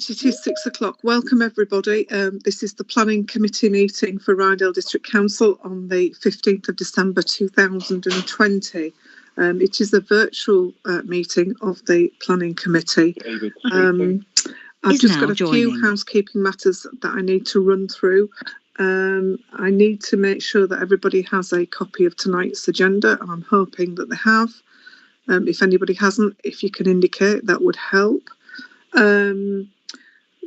Right, it is 6 o'clock. Welcome everybody. This is the Planning Committee meeting for Ryedale District Council on the 15th of December 2020. It is a virtual meeting of the Planning Committee. I've just got a few housekeeping matters that I need to run through. I need to make sure that everybody has a copy of tonight's agenda, and I'm hoping that they have. If anybody hasn't, if you can indicate, that would help.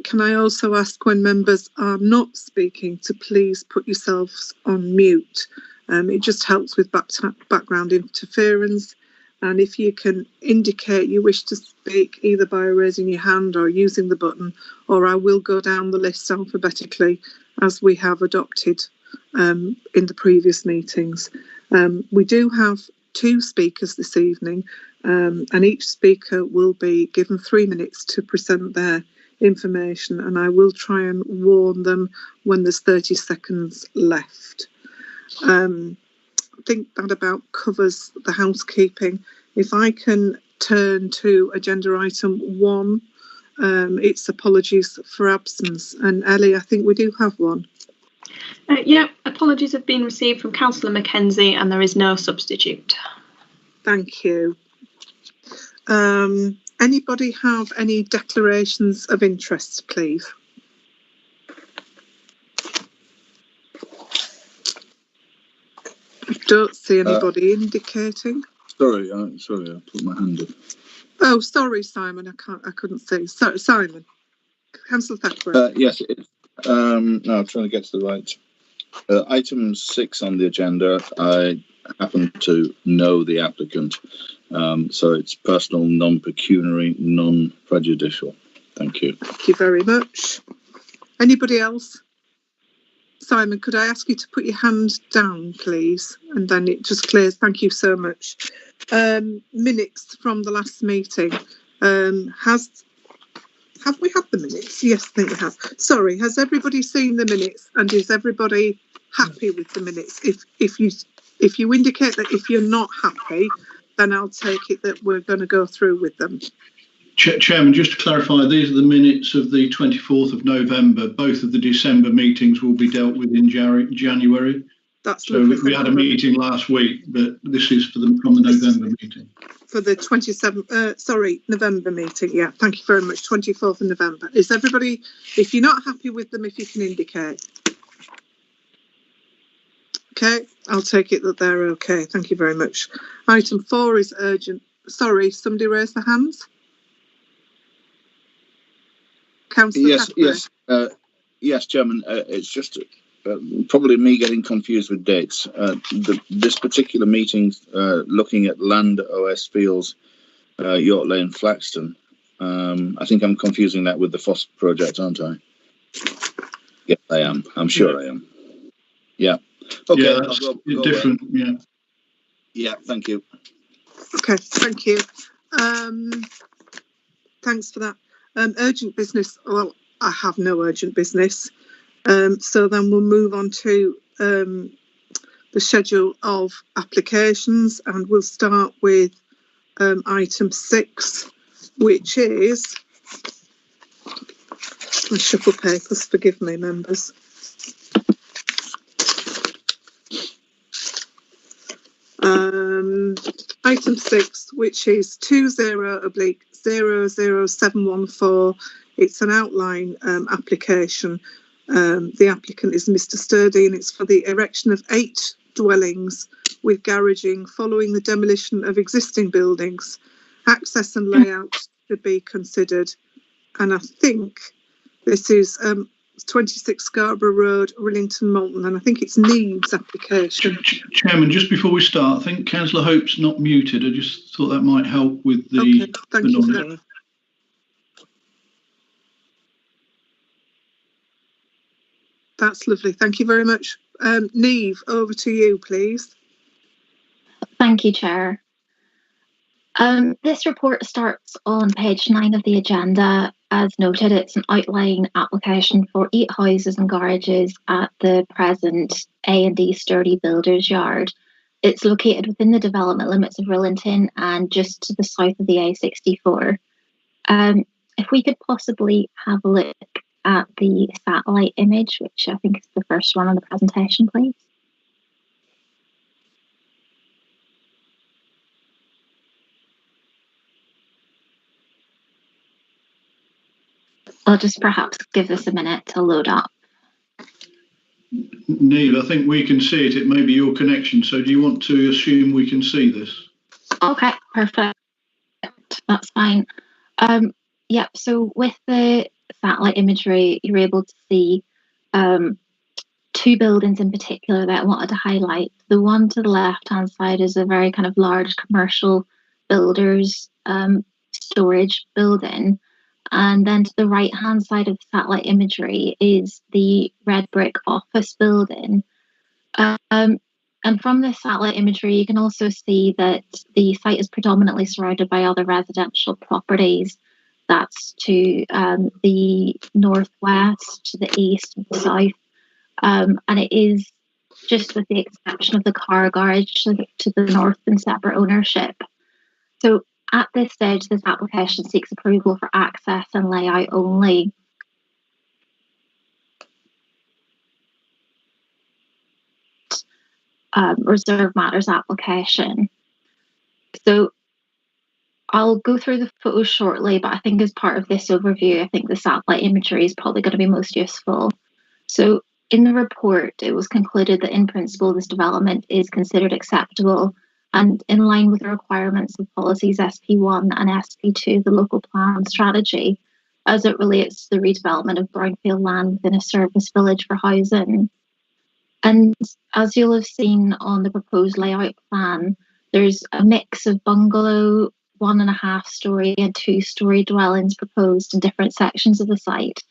Can I also ask, when members are not speaking, to please put yourselves on mute? It just helps with background interference. And if you can indicate you wish to speak either by raising your hand or using the button, or I will go down the list alphabetically as we have adopted in the previous meetings. We do have 2 speakers this evening, and each speaker will be given 3 minutes to present their information, and I will try and warn them when there's 30 seconds left. I think that about covers the housekeeping. If I can turn to agenda item 1, it's apologies for absence. And Ellie, I think we do have one. Yeah, apologies have been received from Councillor Mackenzie and there is no substitute. Thank you. Anybody have any declarations of interest, please? I don't see anybody indicating. Sorry, I put my hand up. Oh, sorry, Simon. I couldn't see. So, Simon, Councillor Thackeray. Yes. No, I'm trying to get to the right. Item 6 on the agenda. I happen to know the applicant, so it's personal, non-pecuniary, non-prejudicial. Thank you. Thank you very much. Anybody else? Simon, could I ask you to put your hand down, please? And then it just clears. Thank you so much. Minutes from the last meeting. Have we had the minutes? Yes, I think we have. Sorry, has everybody seen the minutes? And is everybody happy with the minutes? If you indicate that if you're not happy, then I'll take it that we're going to go through with them. Chairman, just to clarify, these are the minutes of the 24th of November. Both of the December meetings will be dealt with in January. That's so lovely. We had a meeting last week, but this is from the November meeting. For the 27th, November meeting. Yeah, thank you very much. 24th of November. Is everybody, if you're not happy with them, if you can indicate. Okay, I'll take it that they're okay. Thank you very much. Item 4 is urgent. Sorry, somebody raised their hands? Councillor Thackeray. Yes, Chairman. It's just probably me getting confused with dates. This particular meeting, looking at Land OS Fields, York Lane, Flaxton. I think I'm confusing that with the FOSS project, aren't I? Yes, I am. I'm sure I am. Yeah. Okay. Yeah, that's different. Yeah. Yeah. Thank you. Okay. Thank you. Thanks for that. Urgent business. Well, I have no urgent business. So then we'll move on to the schedule of applications, and we'll start with item 6, which is, my shuffle papers, forgive me, members. Item 6, which is 20/00714. It's an outline application. The applicant is Mr. Sturdy, and it's for the erection of 8 dwellings with garaging following the demolition of existing buildings. Access and layout should be considered. And I think this is 26 Scarborough Road, Rillington, Malton, and I think it's Neve's application. Chairman, just before we start, I think Councillor Hope's not muted. I just thought that might help with the... Okay, thank you for that. That's lovely. Thank you very much. Neve, over to you, please. Thank you, Chair. This report starts on page 9 of the agenda. As noted, it's an outline application for 8 houses and garages at the present A&D Sturdy Builders Yard. It's located within the development limits of Rillington and just to the south of the A64. if we could possibly have a look at the satellite image, which I think is the first one on the presentation, please. I'll just perhaps give this a minute to load up. Neil, I think we can see it. It may be your connection. So do you want to assume we can see this? Okay, perfect. That's fine. Yeah, so with the satellite imagery, you're able to see two buildings in particular that I wanted to highlight. The one to the left-hand side is a very kind of large commercial builders storage building. And then to the right-hand side of the satellite imagery is the red brick office building. And from this satellite imagery, you can also see that the site is predominantly surrounded by other residential properties. That's to the northwest, to the east, and the south. And it is, just with the exception of the car garage to the north, in separate ownership. So at this stage, this application seeks approval for access and layout only. Reserve matters application. So I'll go through the photos shortly, but I think as part of this overview, I think the satellite imagery is probably going to be most useful. So in the report, it was concluded that in principle, this development is considered acceptable and in line with the requirements of policies SP1 and SP2, the local plan strategy, as it relates to the redevelopment of brownfield land within a service village for housing. And as you'll have seen on the proposed layout plan, there's a mix of bungalow, 1.5 story and 2-story dwellings proposed in different sections of the site.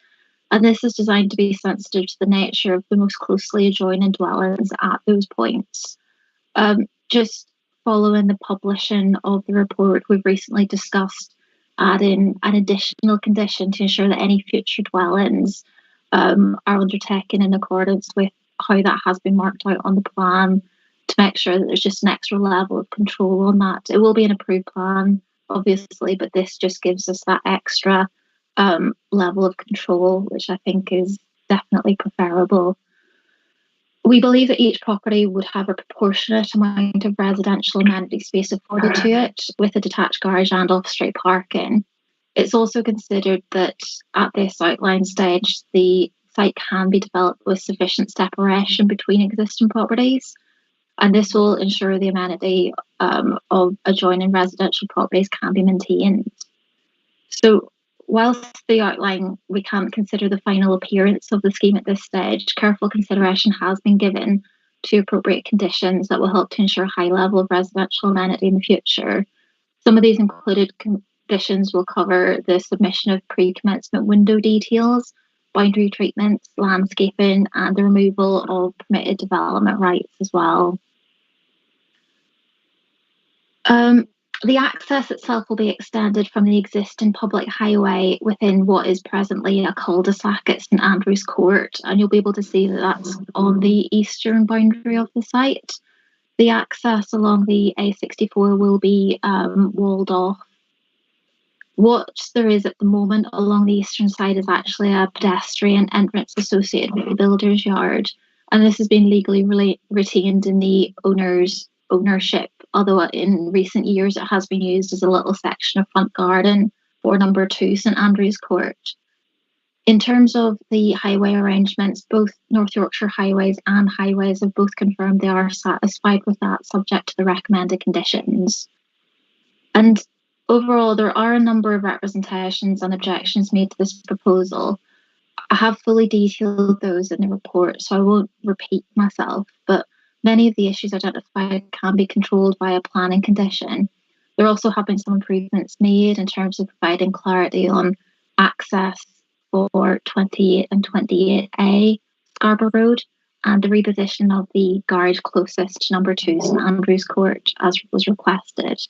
And this is designed to be sensitive to the nature of the most closely adjoining dwellings at those points. Just following the publishing of the report, we've recently discussed adding an additional condition to ensure that any future dwellings are undertaken in accordance with how that has been marked out on the plan, to make sure that there's just an extra level of control on that. It will be an approved plan, obviously, but this just gives us that extra level of control, which I think is definitely preferable. We believe that each property would have a proportionate amount of residential amenity space afforded to it, with a detached garage and off-street parking. It's also considered that at this outline stage, the site can be developed with sufficient separation between existing properties, and this will ensure the amenity of adjoining residential properties can be maintained. So whilst the outline, we can't consider the final appearance of the scheme at this stage, careful consideration has been given to appropriate conditions that will help to ensure a high level of residential amenity in the future. Some of these included conditions will cover the submission of pre-commencement window details, boundary treatments, landscaping, and the removal of permitted development rights as well. The access itself will be extended from the existing public highway within what is presently a cul-de-sac at St Andrew's Court, and you'll be able to see that that's on the eastern boundary of the site. The access along the A64 will be walled off. What there is at the moment along the eastern side is actually a pedestrian entrance associated with the builder's yard, and this has been legally retained in the owner's ownership, although in recent years it has been used as a little section of front garden for number 2 St Andrew's Court. In terms of the highway arrangements, both North Yorkshire Highways and Highways have both confirmed they are satisfied with that, subject to the recommended conditions. And overall, there are a number of representations and objections made to this proposal. I have fully detailed those in the report, so I won't repeat myself, but many of the issues identified can be controlled by a planning condition. There also have been some improvements made in terms of providing clarity on access for 28 and 28A Scarborough Road, and the repositioning of the garage closest to number 2 St Andrew's Court, as was requested.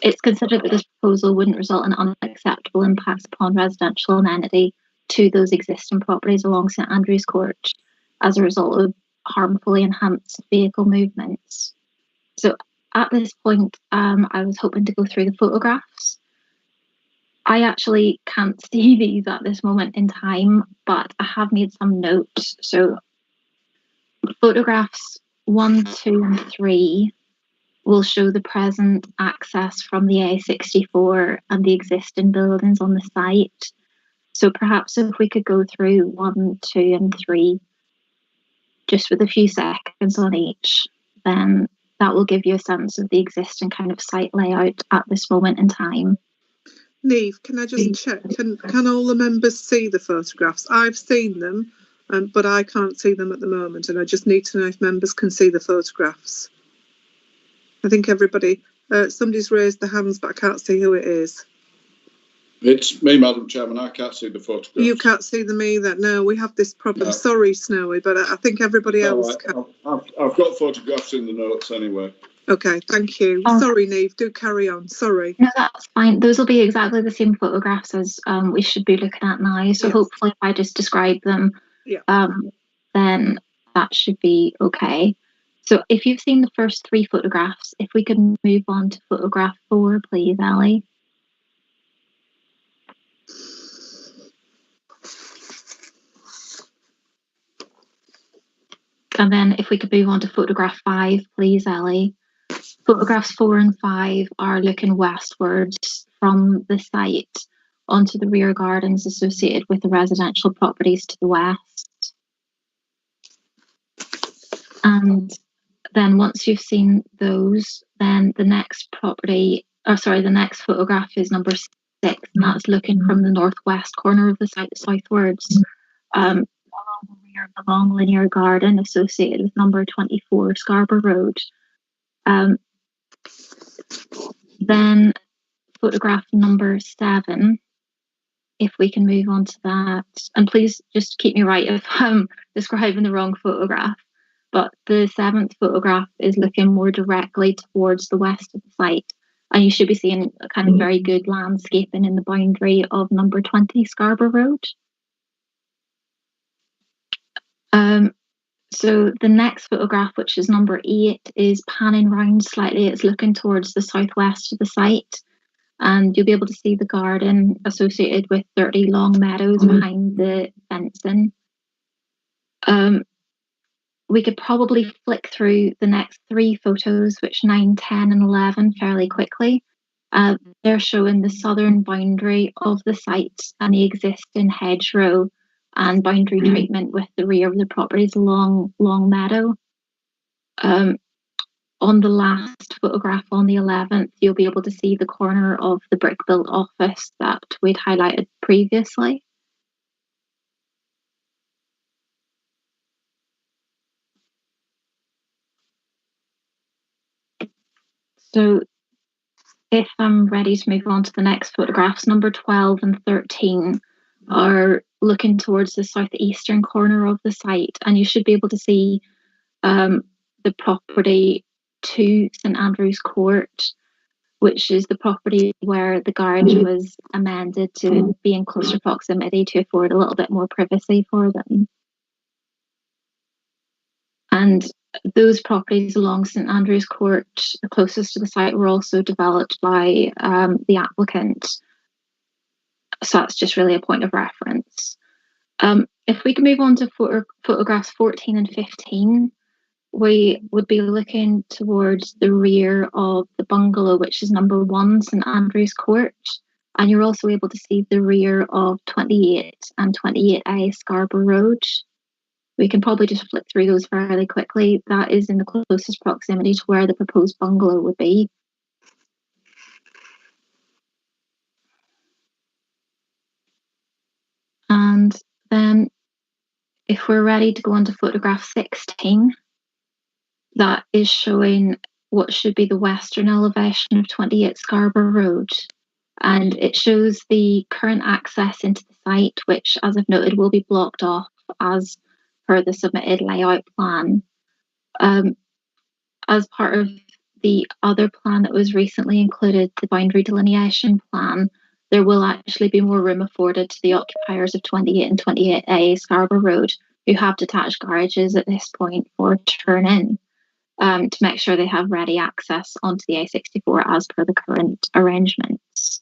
It's considered that this proposal wouldn't result in unacceptable impacts upon residential amenity to those existing properties along St Andrew's Court as a result of harmfully enhanced vehicle movements. So at this point, I was hoping to go through the photographs. I actually can't see these at this moment in time, but I have made some notes. So photographs 1, 2 and 3 will show the present access from the A64 and the existing buildings on the site. So perhaps if we could go through 1, 2 and 3, just with a few seconds on each, then that will give you a sense of the existing kind of site layout at this moment in time. Neve, can I just check? Can all the members see the photographs? I've seen them, but I can't see them at the moment, and I just need to know if members can see the photographs. I think everybody, somebody's raised their hands, but I can't see who it is. It's me, Madam Chairman. I can't see the photographs. You can't see them either? No, we have this problem. No. Sorry, Snowy, but I think everybody else can. I've got photographs in the notes anyway. Okay, thank you. Sorry, Neve, do carry on. Sorry. No, that's fine. Those will be exactly the same photographs as we should be looking at now. So yes. Hopefully if I just describe them, then that should be okay. So if you've seen the first 3 photographs, if we could move on to photograph 4, please, Ellie. And then if we could move on to photograph 5, please, Ellie. Photographs 4 and 5 are looking westwards from the site onto the rear gardens associated with the residential properties to the west. And then once you've seen those, then the next the next photograph is number 6, and that's looking from the northwest corner of the site southwards, along the rear of the long linear garden associated with number 24 Scarborough Road. Then photograph number 7, if we can move on to that. And please just keep me right if I'm describing the wrong photograph. But the 7th photograph is looking more directly towards the west of the site. And you should be seeing a kind of very good landscaping in the boundary of number 20 Scarborough Road. So the next photograph, which is number 8, is panning round slightly. It's looking towards the southwest of the site, and you'll be able to see the garden associated with 30 long meadows behind the fencing. We could probably flick through the next 3 photos, which 9, 10 and 11, fairly quickly. They're showing the southern boundary of the site and the existing hedgerow and boundary treatment with the rear of the property's long meadow. On the last photograph, on the 11th, you'll be able to see the corner of the brick-built office that we'd highlighted previously. So if I'm ready to move on to the next photographs, number 12 and 13 are looking towards the southeastern corner of the site, and you should be able to see the property to St Andrew's Court, which is the property where the garage was amended to be in closer proximity to afford a little bit more privacy for them. And those properties along St Andrew's Court, the closest to the site, were also developed by the applicant. So that's just really a point of reference. If we can move on to photographs 14 and 15, we would be looking towards the rear of the bungalow, which is number 1 St Andrew's Court. And you're also able to see the rear of 28 and 28A Scarborough Road. We can probably just flick through those fairly quickly. That is in the closest proximity to where the proposed bungalow would be. And then if we're ready to go on to photograph 16, that is showing what should be the western elevation of 28 Scarborough Road. And it shows the current access into the site, which, as I've noted, will be blocked off as per the submitted layout plan. As part of the other plan that was recently included, the boundary delineation plan, there will actually be more room afforded to the occupiers of 28 and 28A Scarborough Road who have detached garages at this point for turn-in, to make sure they have ready access onto the A64 as per the current arrangements.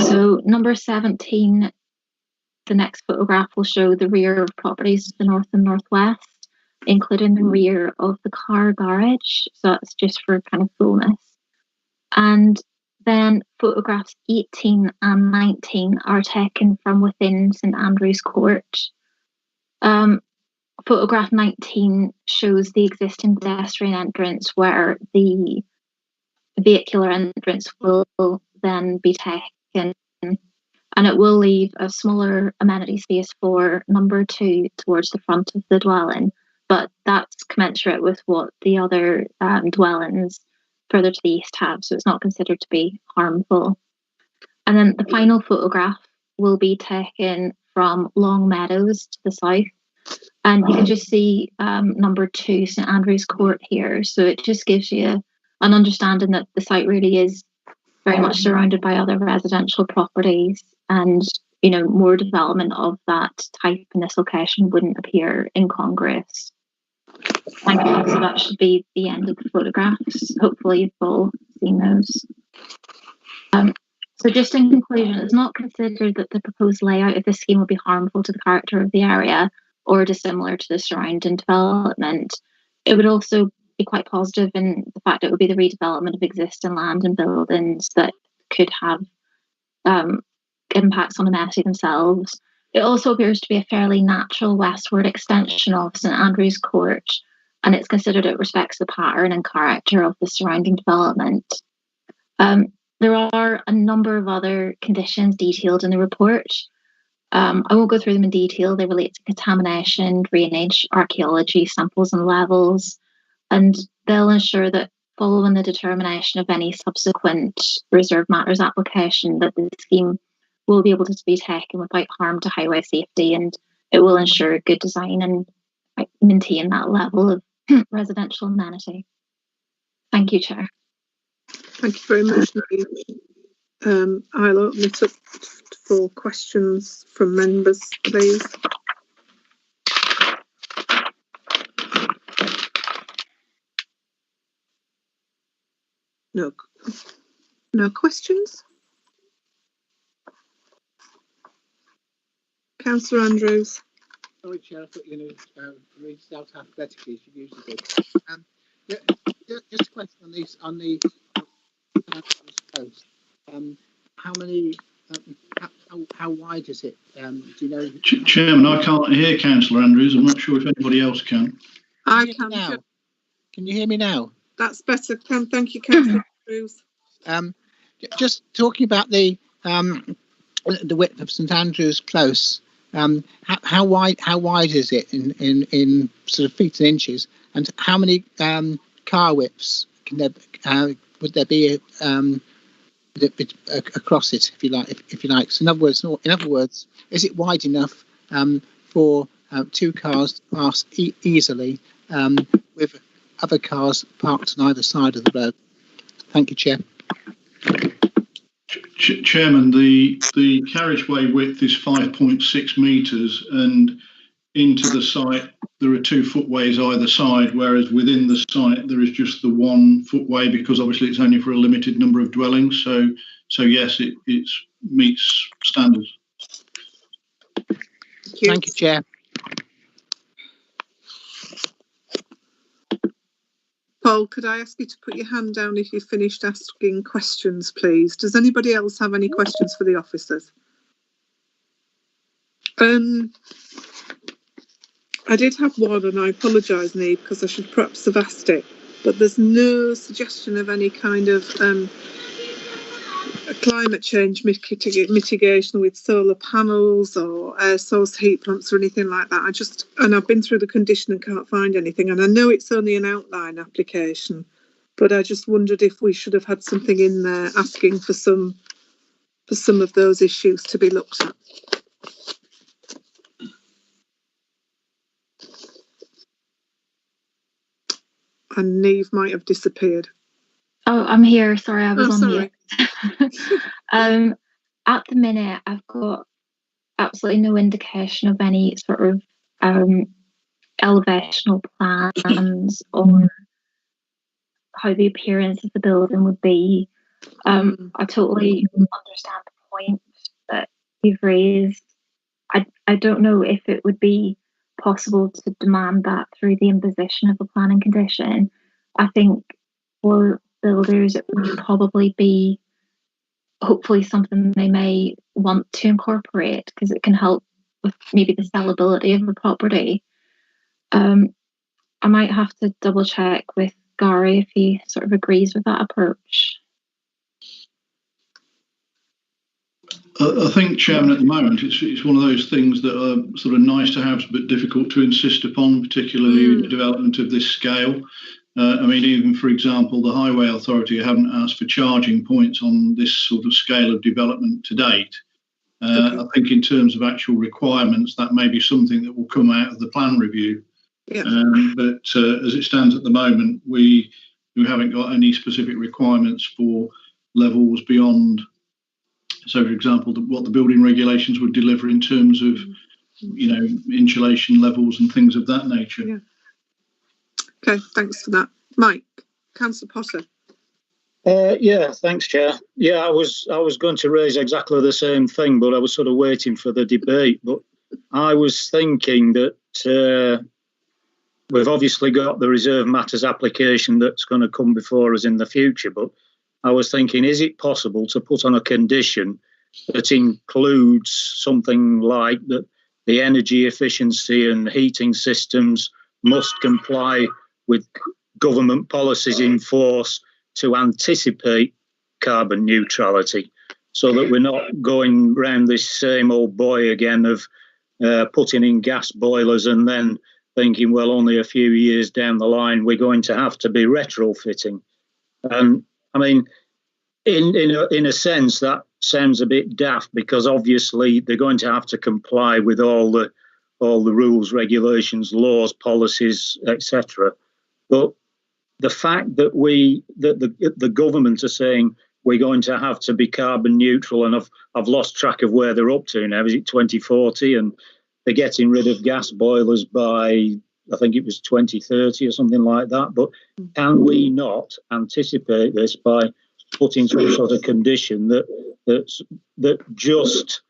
So number 17, the next photograph will show the rear of properties to the north and northwest, including the rear of the car garage. So that's just for kind of fullness. And then photographs 18 and 19 are taken from within St Andrew's Court. Photograph 19 shows the existing pedestrian entrance where the vehicular entrance will then be taken, and it will leave a smaller amenity space for number 2 towards the front of the dwelling, but that's commensurate with what the other dwellings further to the east have, so it's not considered to be harmful. And then the final photograph will be taken from Long Meadows to the south, and you can just see number 2 St Andrew's Court here, so it just gives you an understanding that the site really is very much surrounded by other residential properties, and more development of that type in this location wouldn't appear incongruous. Thank you. So that should be the end of the photographs. Hopefully you've all seen those. So just in conclusion, it's not considered that the proposed layout of this scheme will be harmful to the character of the area or dissimilar to the surrounding development. It would also be quite positive in the fact it would be the redevelopment of existing land and buildings that could have impacts on amenity themselves. It also appears to be a fairly natural westward extension of St Andrew's Court, and it's considered it respects the pattern and character of the surrounding development. There are a number of other conditions detailed in the report. I won't go through them in detail. They relate to contamination, drainage, archaeology, samples and levels, and they'll ensure that following the determination of any subsequent reserved matters application, that the scheme will be able to be taken without harm to highway safety, and it will ensure good design and maintain that level of residential amenity. Thank you, Chair. Thank you very much, Neve. I'll open it up for questions from members, please. No questions? Councillor Andrews. Sorry, Chair, I thought you were going to read this out alphabetically as you usually do. Just a question on the post. How many? How wide is it? Do you know? Chairman, I can't hear Councillor Andrews. I'm not sure if anybody else can. I can now. Can you hear me now? That's better. Thank you, Councillor Andrews. Just talking about the width of St Andrew's Close. How wide is it in sort of feet and inches, and how many car widths can there would there be across it, if you like? So in other words, is it wide enough for 2 cars to pass easily with other cars parked on either side of the road? Thank you, Chair. Chairman, the carriageway width is 5.6 metres, and into the site there are 2 footways either side, whereas within the site there is just the 1 footway, because obviously it's only for a limited number of dwellings. So yes, it meets standards. Thank you, Chair. Paul, could I ask you to put your hand down if you've finished asking questions, please? Does anybody else have any questions for the officers? I did have one, and I apologise, Neve, because I should perhaps have asked it, but there's no suggestion of any kind of climate change mitigation with solar panels or air source heat pumps or anything like that. And I've been through the condition and can't find anything. And I know it's only an outline application, but I just wondered if we should have had something in there asking for some of those issues to be looked at. And Neve might have disappeared. Oh, I'm here. Sorry, I was on sorry. mute. At the minute, I've got absolutely no indication of any sort of elevational plans or how the appearance of the building would be. I totally understand the point that you've raised. I don't know if it would be possible to demand that through the imposition of a planning condition. I think for builders it would probably be hopefully something they may want to incorporate because it can help with maybe the sellability of the property. I might have to double check with Gary if he sort of agrees with that approach. I think, Chairman, at the moment it's one of those things that are sort of nice to have but difficult to insist upon, particularly in the development of this scale. I mean, even for example, the Highway Authority haven't asked for charging points on this sort of scale of development to date. I think in terms of actual requirements, that may be something that will come out of the plan review. Yeah. But as it stands at the moment, we haven't got any specific requirements for levels beyond. So, for example, what the building regulations would deliver in terms of, insulation levels and things of that nature. Yeah. Okay, thanks for that. Mike, Councillor Potter. Yeah, thanks, Chair. Yeah, I was going to raise exactly the same thing, but I was sort of waiting for the debate. But I was thinking that we've obviously got the Reserve Matters application that's going to come before us in the future, but I was thinking, is it possible to put on a condition that includes something like that the energy efficiency and heating systems must comply with government policies in force to anticipate carbon neutrality, so that we're not going round this same old boy again of putting in gas boilers and then thinking, well, only a few years down the line we're going to have to be retrofitting. I mean, in a sense, that sounds a bit daft because obviously they're going to have to comply with all the rules, regulations, laws, policies, etc. But the fact that the government are saying we're going to have to be carbon neutral, and I've lost track of where they're up to now. Is it 2040? And they're getting rid of gas boilers by, I think it was 2030 or something like that. But can we not anticipate this by putting some sort of condition that just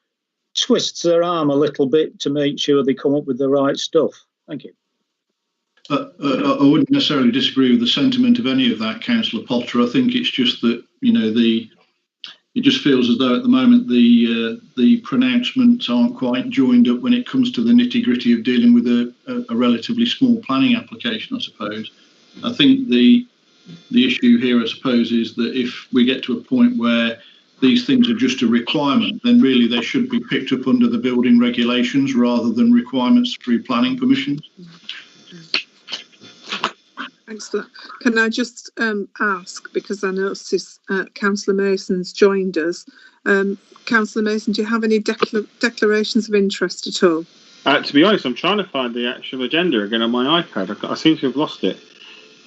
twists their arm a little bit to make sure they come up with the right stuff? Thank you. I wouldn't necessarily disagree with the sentiment of any of that, Councillor Potter. I think it's just that it just feels as though at the moment the pronouncements aren't quite joined up when it comes to the nitty gritty of dealing with a relatively small planning application, I suppose. I think the issue here, I suppose, is that if we get to a point where these things are just a requirement, then really they should be picked up under the building regulations rather than requirements through planning permissions. Thanks for that. Can I just ask, because I noticed Councillor Mason's joined us. Councillor Mason, do you have any declarations of interest at all? To be honest, I'm trying to find the actual agenda again on my iPad. I seem to have lost it.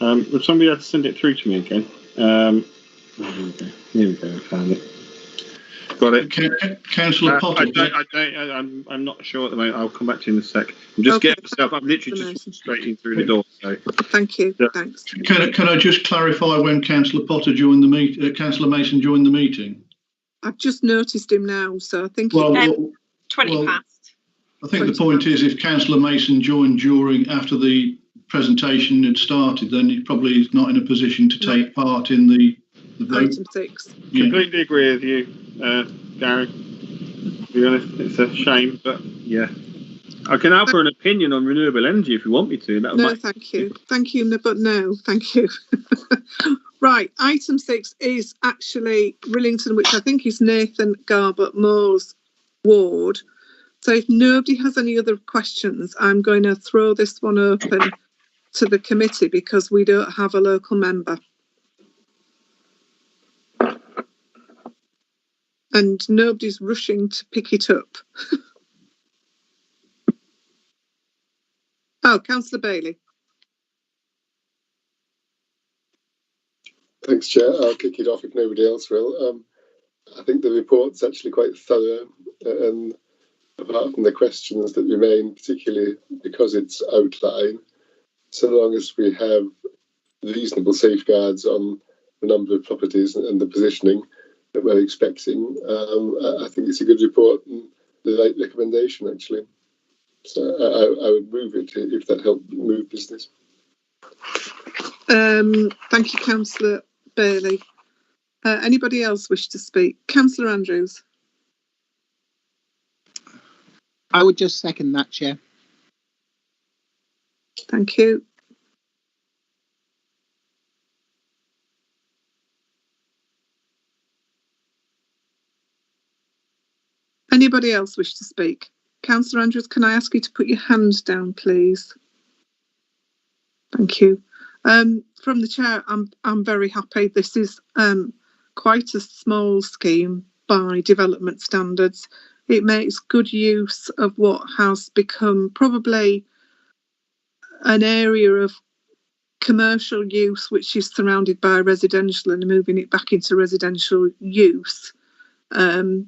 Would somebody able to send it through to me again? Here we go. I found it. Got it. Councillor Potter. I'm not sure at the moment. I'll come back to you in a sec. I'm just getting myself. I'm literally just straight through the door. So. Thank you. Yeah. Thanks. Can I just clarify when Councillor Potter joined the meeting? Councillor Mason joined the meeting. I've just noticed him now, so I think 20 past. I think the point is, if Councillor Mason joined after the presentation had started, then he probably is not in a position to take part in the vote. Item 6. Yeah. Completely agree with you, Gary. To be honest, it's a shame, but yeah. I can offer an opinion on renewable energy if you want me to. No, thank you. Thank you, but no, thank you. Right, item 6 is actually Rillington, which I think is Nathan Garbutt Moore's ward. So if nobody has any other questions, I'm going to throw this one open to the committee because we don't have a local member. And nobody's rushing to pick it up. Oh, Councillor Bailey. Thanks, Chair. I'll kick it off if nobody else will. I think the report's actually quite thorough, and apart from the questions that remain, particularly because it's outline, so long as we have reasonable safeguards on the number of properties and the positioning that we're expecting. I think it's a good report and the right recommendation, actually. So I would move it if that helped move business. Thank you, Councillor Bailey. Anybody else wish to speak? Councillor Andrews. I would just second that, Chair. Thank you. Anybody else wish to speak? Councillor Andrews, can I ask you to put your hand down, please? Thank you. From the chair, I'm very happy. This is quite a small scheme by development standards. It makes good use of what has become probably an area of commercial use which is surrounded by residential, and moving it back into residential use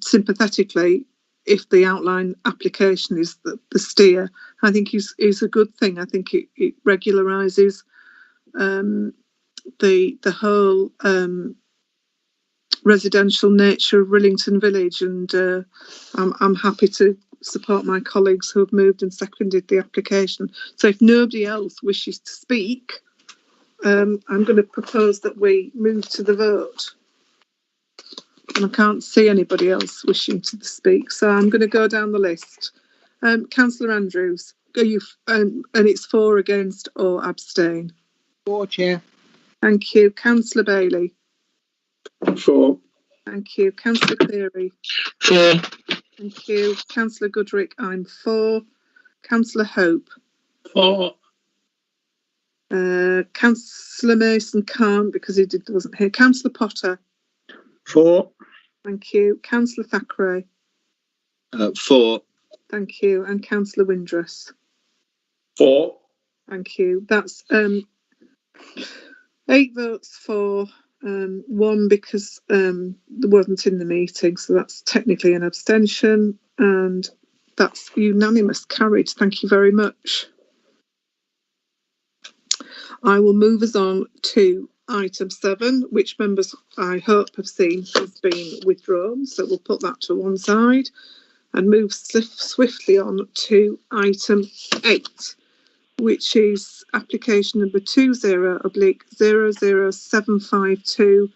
sympathetically, if the outline application is the steer, I think is a good thing. I think it regularises the whole residential nature of Rillington Village, and I'm happy to support my colleagues who have moved and seconded the application. So if nobody else wishes to speak, I'm going to propose that we move to the vote. And I can't see anybody else wishing to speak, so I'm going to go down the list. Councillor Andrews, are you? And it's for, against, or abstain? For, Chair. Thank you. Councillor Bailey. For. Thank you. Councillor Cleary. For. Thank you. Councillor Goodrick, I'm for. Councillor Hope. For. Councillor Mason can't because he wasn't here. Councillor Potter. For. Thank you. Councillor Thackeray. For. Thank you. And Councillor Windress. For. Thank you. That's 8 votes for, 1 because there wasn't in the meeting, so that's technically an abstention, and that's unanimous, carried. Thank you very much. I will move us on to item 7, which members I hope have seen has been withdrawn, so we'll put that to one side and move swiftly on to item 8, which is application number 20/00752,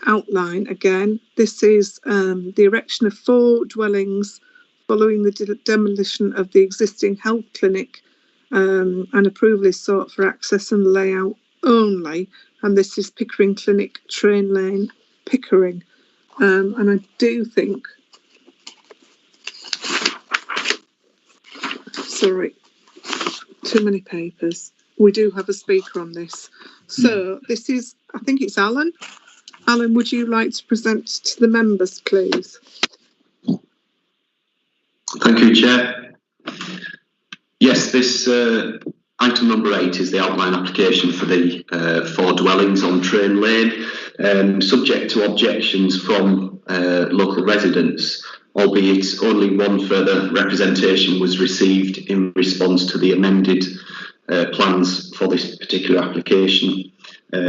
outline again. This is the erection of 4 dwellings following the demolition of the existing health clinic, and approval is sought for access and layout only, and this is Pickering Clinic, Train Lane, Pickering. And I do think, sorry, too many papers. We do have a speaker on this. So this is, I think it's Alan. Alan, would you like to present to the members, please? Thank you, Chair. Yes, this item number 8 is the outline application for the 4 dwellings on Train Lane, subject to objections from local residents, albeit only one further representation was received in response to the amended plans for this particular application.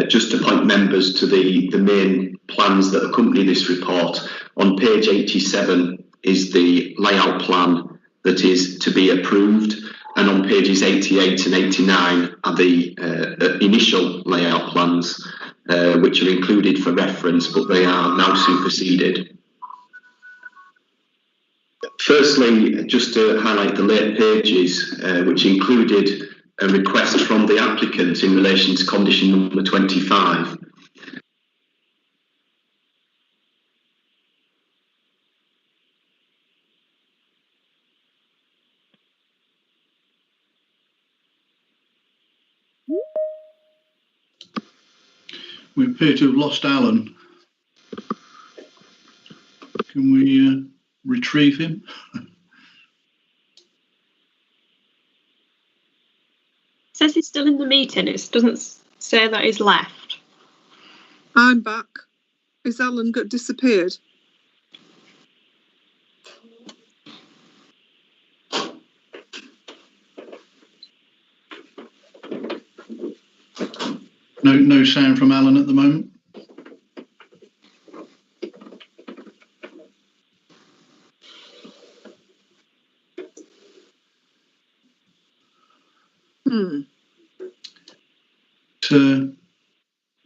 Just to point members to the main plans that accompany this report, on page 87 is the layout plan that is to be approved, and on pages 88 and 89 are the initial layout plans, which are included for reference, but they are now superseded. Firstly, just to highlight the late pages, which included a request from the applicant in relation to condition number 25. We appear to have lost Alan. Can we retrieve him? It says he's still in the meeting. It doesn't say that he's left. I'm back. Is Alan disappeared? No sound from Alan at the moment.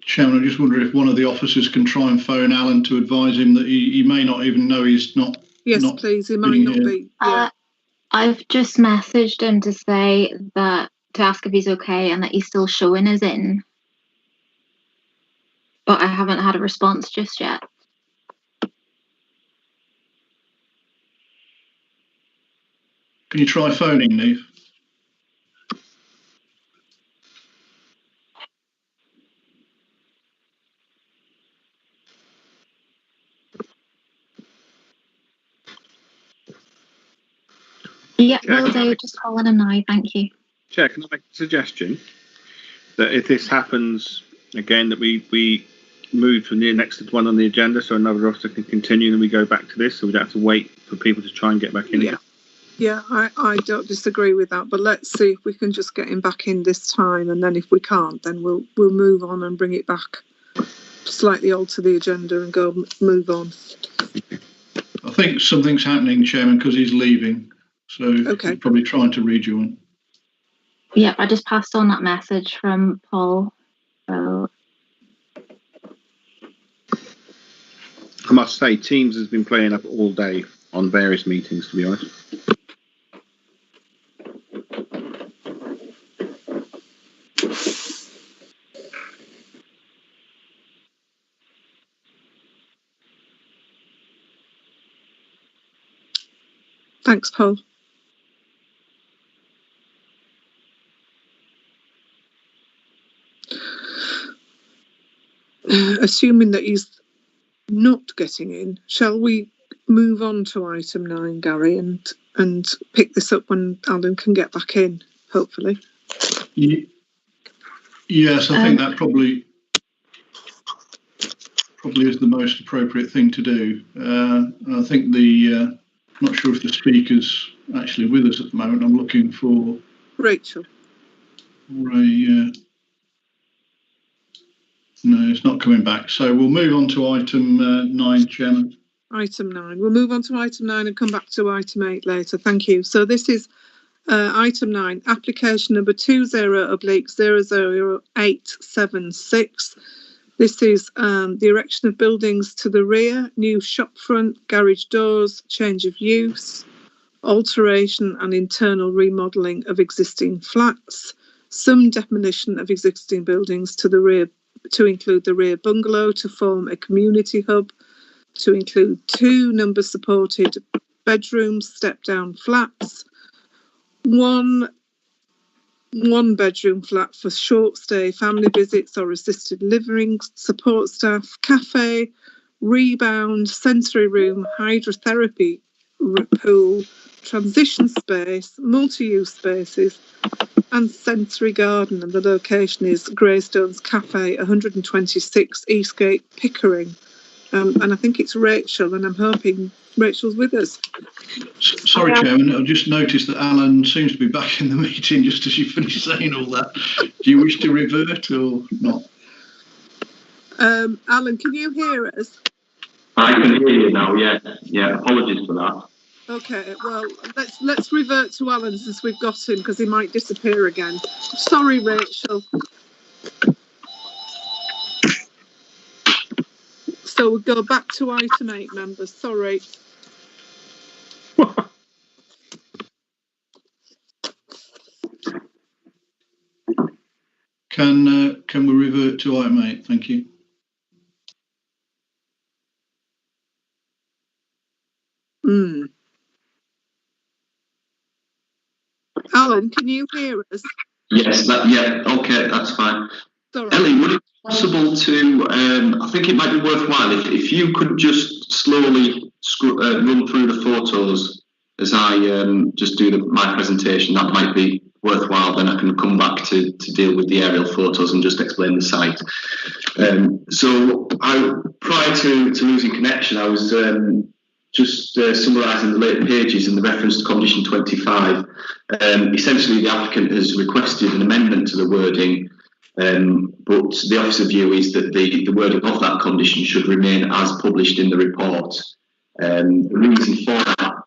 Chairman, I just wonder if one of the officers can try and phone Alan to advise him that he may not even know he's not. Yes, not please. He might not here. be. Yeah. I've just messaged him to say that, to ask if he's okay and that he's still showing us in. But I haven't had a response just yet. Can you try phoning, Neve? Yeah, will do. Just calling him now. Thank you. Chair, can I make a suggestion that if this happens again, that we move from the next one on the agenda so another officer can continue and we go back to this, so we don't have to wait for people to try and get back in again? Yeah, I don't disagree with that, but let's see if we can just get him back in this time, and then if we can't, then we'll move on and bring it back, slightly alter the agenda and go move on. I think something's happening, Chairman, because he's leaving, so he's probably trying to rejoin. Yeah, I just passed on that message from Paul. So. I must say, Teams has been playing up all day on various meetings, to be honest. Thanks, Paul. Assuming that he's not getting in, shall we move on to item 9, Gary, and pick this up when Alan can get back in, hopefully? Yes, I think that probably is the most appropriate thing to do. I think I'm not sure if the speaker's actually with us at the moment. I'm looking for Rachel. No, it's not coming back. So we'll move on to item 9, Chairman. Item 9. We'll move on to item 9 and come back to item 8 later. Thank you. So this is item 9, application number 20/00876. This is the erection of buildings to the rear, new shop front, garage doors, change of use, alteration and internal remodelling of existing flats, some demolition of existing buildings to the rear, to include the rear bungalow to form a community hub, to include 2 number supported bedrooms, step down flats, one bedroom flat for short stay family visits or assisted living support staff, cafe, rebound, sensory room, hydrotherapy pool, transition space, multi-use spaces and sensory garden. And the location is Greystones Cafe, 126 Eastgate, Pickering. And I think it's Rachel, and I'm hoping Rachel's with us. Sorry, Chairman, I just noticed that Alan seems to be back in the meeting just as you finished saying all that. Do you wish to revert or not? Alan, can you hear us? I can hear you now, yeah. Yeah, apologies for that. Okay, well, let's revert to Alan since we've got him, because he might disappear again. Sorry, Rachel. So we'll go back to item 8, members. Sorry. Can we revert to item 8? Thank you. Alan, can you hear us? Yes, okay, that's fine. Sorry. Ellie, would it be possible to, I think it might be worthwhile if you could just slowly run through the photos as I just do my presentation. That might be worthwhile, then I can come back to deal with the aerial photos and just explain the site. So prior to losing connection, I was just summarising the later pages in the reference to condition 25. Essentially, the applicant has requested an amendment to the wording, but the officer view is that the wording of that condition should remain as published in the report. The reason for that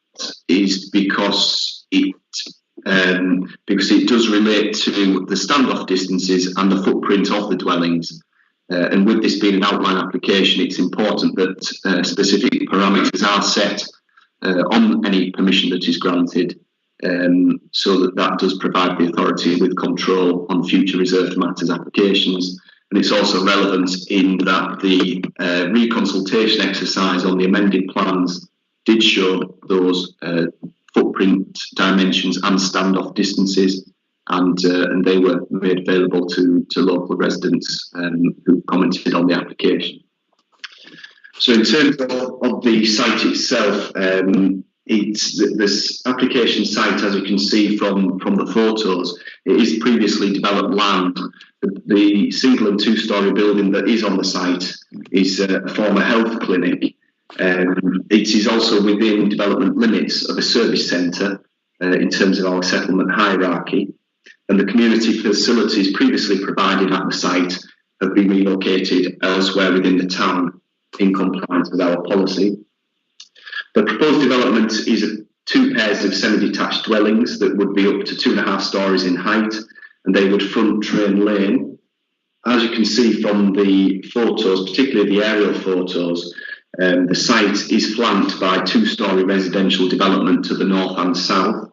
is because it because it does relate to the standoff distances and the footprint of the dwellings. And with this being an outline application, it's important that specific parameters are set on any permission that is granted, so that does provide the authority with control on future reserved matters applications. And it's also relevant in that the reconsultation exercise on the amended plans did show those footprint dimensions and standoff distances, and they were made available to local residents who commented on the application. So in terms of the site itself, this application site, as you can see from the photos, it is previously developed land. The single and two-storey building that is on the site is a former health clinic. It is also within development limits of a service centre in terms of our settlement hierarchy, and the community facilities previously provided at the site have been relocated elsewhere within the town in compliance with our policy. The proposed development is 2 pairs of semi-detached dwellings that would be up to 2.5 storeys in height, and they would front Train Lane. As you can see from the photos, particularly the aerial photos, the site is flanked by 2-storey residential development to the north and south.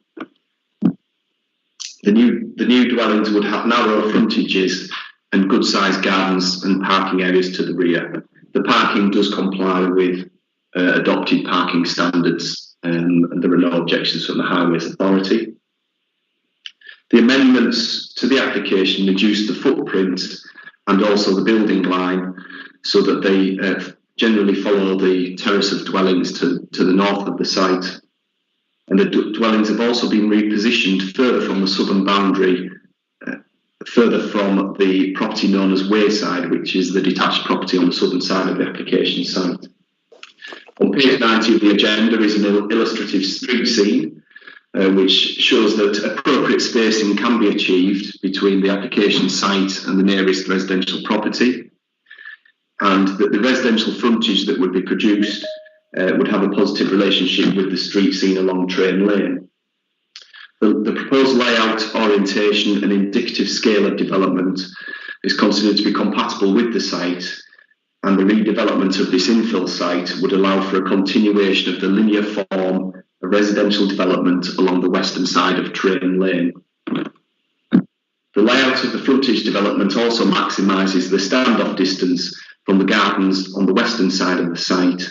The new dwellings would have narrow frontages and good-sized gardens and parking areas to the rear. The parking does comply with adopted parking standards, and there are no objections from the Highways Authority. The amendments to the application reduce the footprint and also the building line so that they generally follow the terrace of dwellings to the north of the site. And the dwellings have also been repositioned further from the southern boundary, further from the property known as Wayside, which is the detached property on the southern side of the application site. On page 90 of the agenda is an illustrative street scene, which shows that appropriate spacing can be achieved between the application site and the nearest residential property, and that the residential frontage that would be produced would have a positive relationship with the street scene along Train Lane. The proposed layout, orientation and indicative scale of development is considered to be compatible with the site, and the redevelopment of this infill site would allow for a continuation of the linear form of residential development along the western side of Train Lane. The layout of the frontage development also maximises the standoff distance from the gardens on the western side of the site,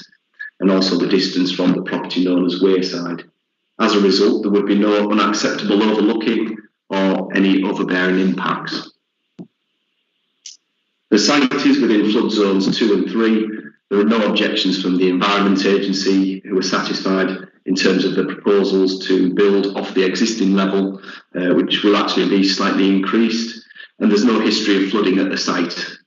and also the distance from the property known as Wayside. As a result, there would be no unacceptable overlooking or any overbearing impacts. The site is within flood zones 2 and 3. There are no objections from the Environment Agency, who are satisfied in terms of the proposals to build off the existing level, which will actually be slightly increased, and there's no history of flooding at the site.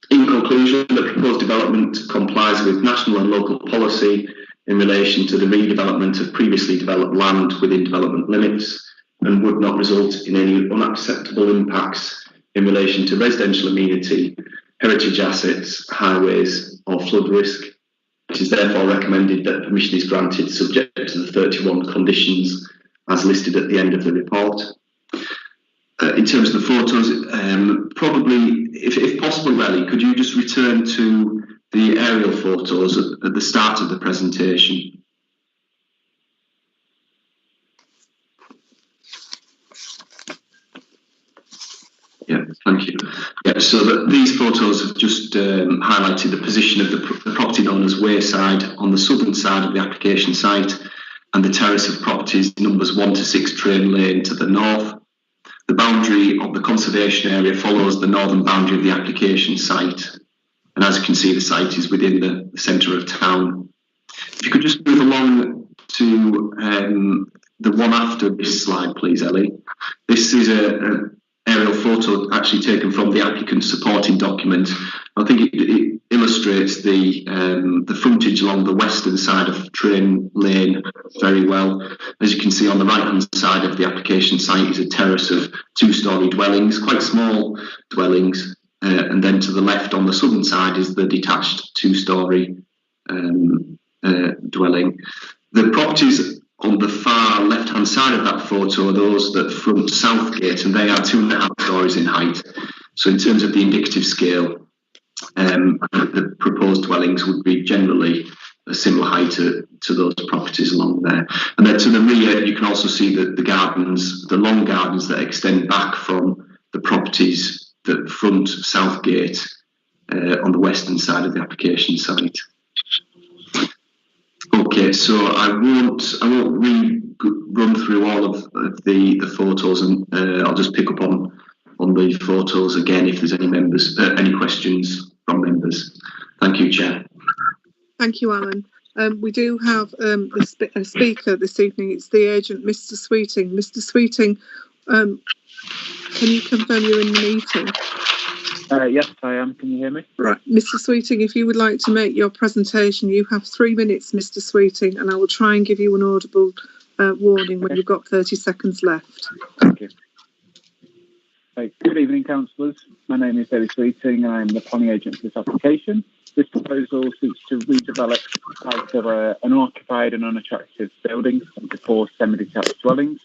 In conclusion, the proposed development complies with national and local policy in relation to the redevelopment of previously developed land within development limits, and would not result in any unacceptable impacts in relation to residential amenity, heritage assets, highways or flood risk. It is therefore recommended that permission is granted subject to the 31 conditions as listed at the end of the report. In terms of the photos, probably, if possible, Relly, could you just return to the aerial photos at the start of the presentation? Yeah, thank you. Yeah, so that these photos have just highlighted the position of the property known as Wayside on the southern side of the application site, and the terrace of properties numbers 1 to 6 Train Lane to the north. The boundary of the conservation area follows the northern boundary of the application site, and as you can see, the site is within the centre of town. If you could just move along to the one after this slide, please, Ellie. This is a aerial photo actually taken from the applicant's supporting document. I think it illustrates the frontage along the western side of Train Lane very well. As you can see, on the right-hand side of the application site is a terrace of 2-storey dwellings, quite small dwellings, and then to the left on the southern side is the detached 2-storey dwelling. The properties On the far left-hand side of that photo are those that front Southgate, and they are 2.5 stories in height. So in terms of the indicative scale, the proposed dwellings would be generally a similar height to those properties along there. And then to the rear, you can also see the gardens, the long gardens that extend back from the properties that front Southgate on the western side of the application site. Okay, so I won't run through all of the photos, and I'll just pick up on the photos again if there's any questions from members. Thank you, Chair. Thank you, Alan. We do have a speaker this evening. It's the agent, Mr. Sweeting. Mr. Sweeting, can you confirm you're in the meeting? Yes, I am. Can you hear me? Right. Mr. Sweeting, if you would like to make your presentation, you have 3 minutes, Mr. Sweeting, and I will try and give you an audible warning when you've got 30 seconds left. Thank you. Good evening, councillors. My name is David Sweeting, and I'm the planning agent for this application. This proposal seeks to redevelop parts of an unoccupied and unattractive building into 4 semi-detached dwellings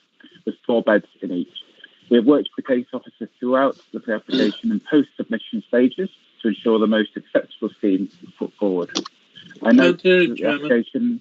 with 4 beds in each. We have worked with the case officer throughout the pre-application and post-submission stages to ensure the most acceptable scheme is put forward. I note that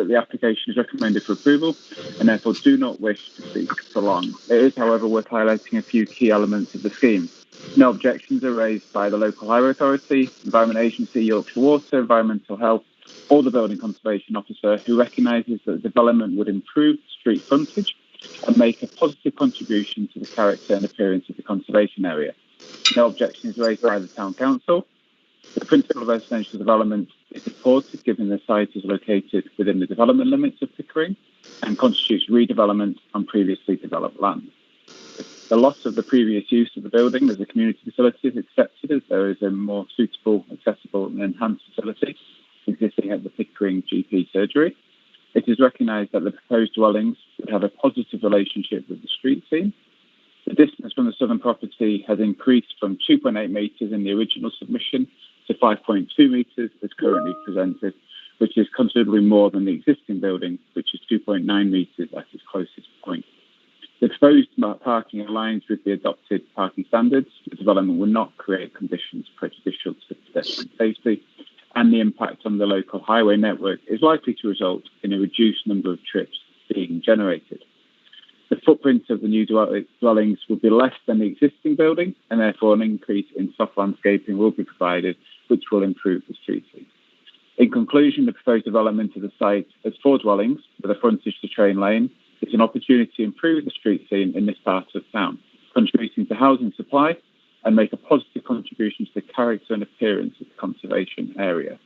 the application is recommended for approval and therefore do not wish to speak for long. It is, however, worth highlighting a few key elements of the scheme. No objections are raised by the local highway authority, Environment Agency, Yorkshire Water, Environmental Health, or the building conservation officer, who recognises that the development would improve street frontage and make a positive contribution to the character and appearance of the conservation area. No objections raised by the town council. The principle of residential development is supported given the site is located within the development limits of Pickering and constitutes redevelopment on previously developed land. The loss of the previous use of the building as a community facility is accepted as there is a more suitable, accessible and enhanced facility existing at the Pickering GP surgery. It is recognised that the proposed dwellings would have a positive relationship with the street scene. The distance from the southern property has increased from 2.8 metres in the original submission to 5.2 metres as currently presented, which is considerably more than the existing building, which is 2.9 metres at its closest point. The proposed parking aligns with the adopted parking standards. The development will not create conditions prejudicial to pedestrian safety, and the impact on the local highway network is likely to result in a reduced number of trips being generated. The footprint of the new dwellings will be less than the existing building, and therefore an increase in soft landscaping will be provided, which will improve the street scene. In conclusion, the proposed development of the site has 4 dwellings with a frontage to Train Lane. It's an opportunity to improve the street scene in this part of town, contributing to housing supply and make a positive contribution to the character and appearance of the conservation area.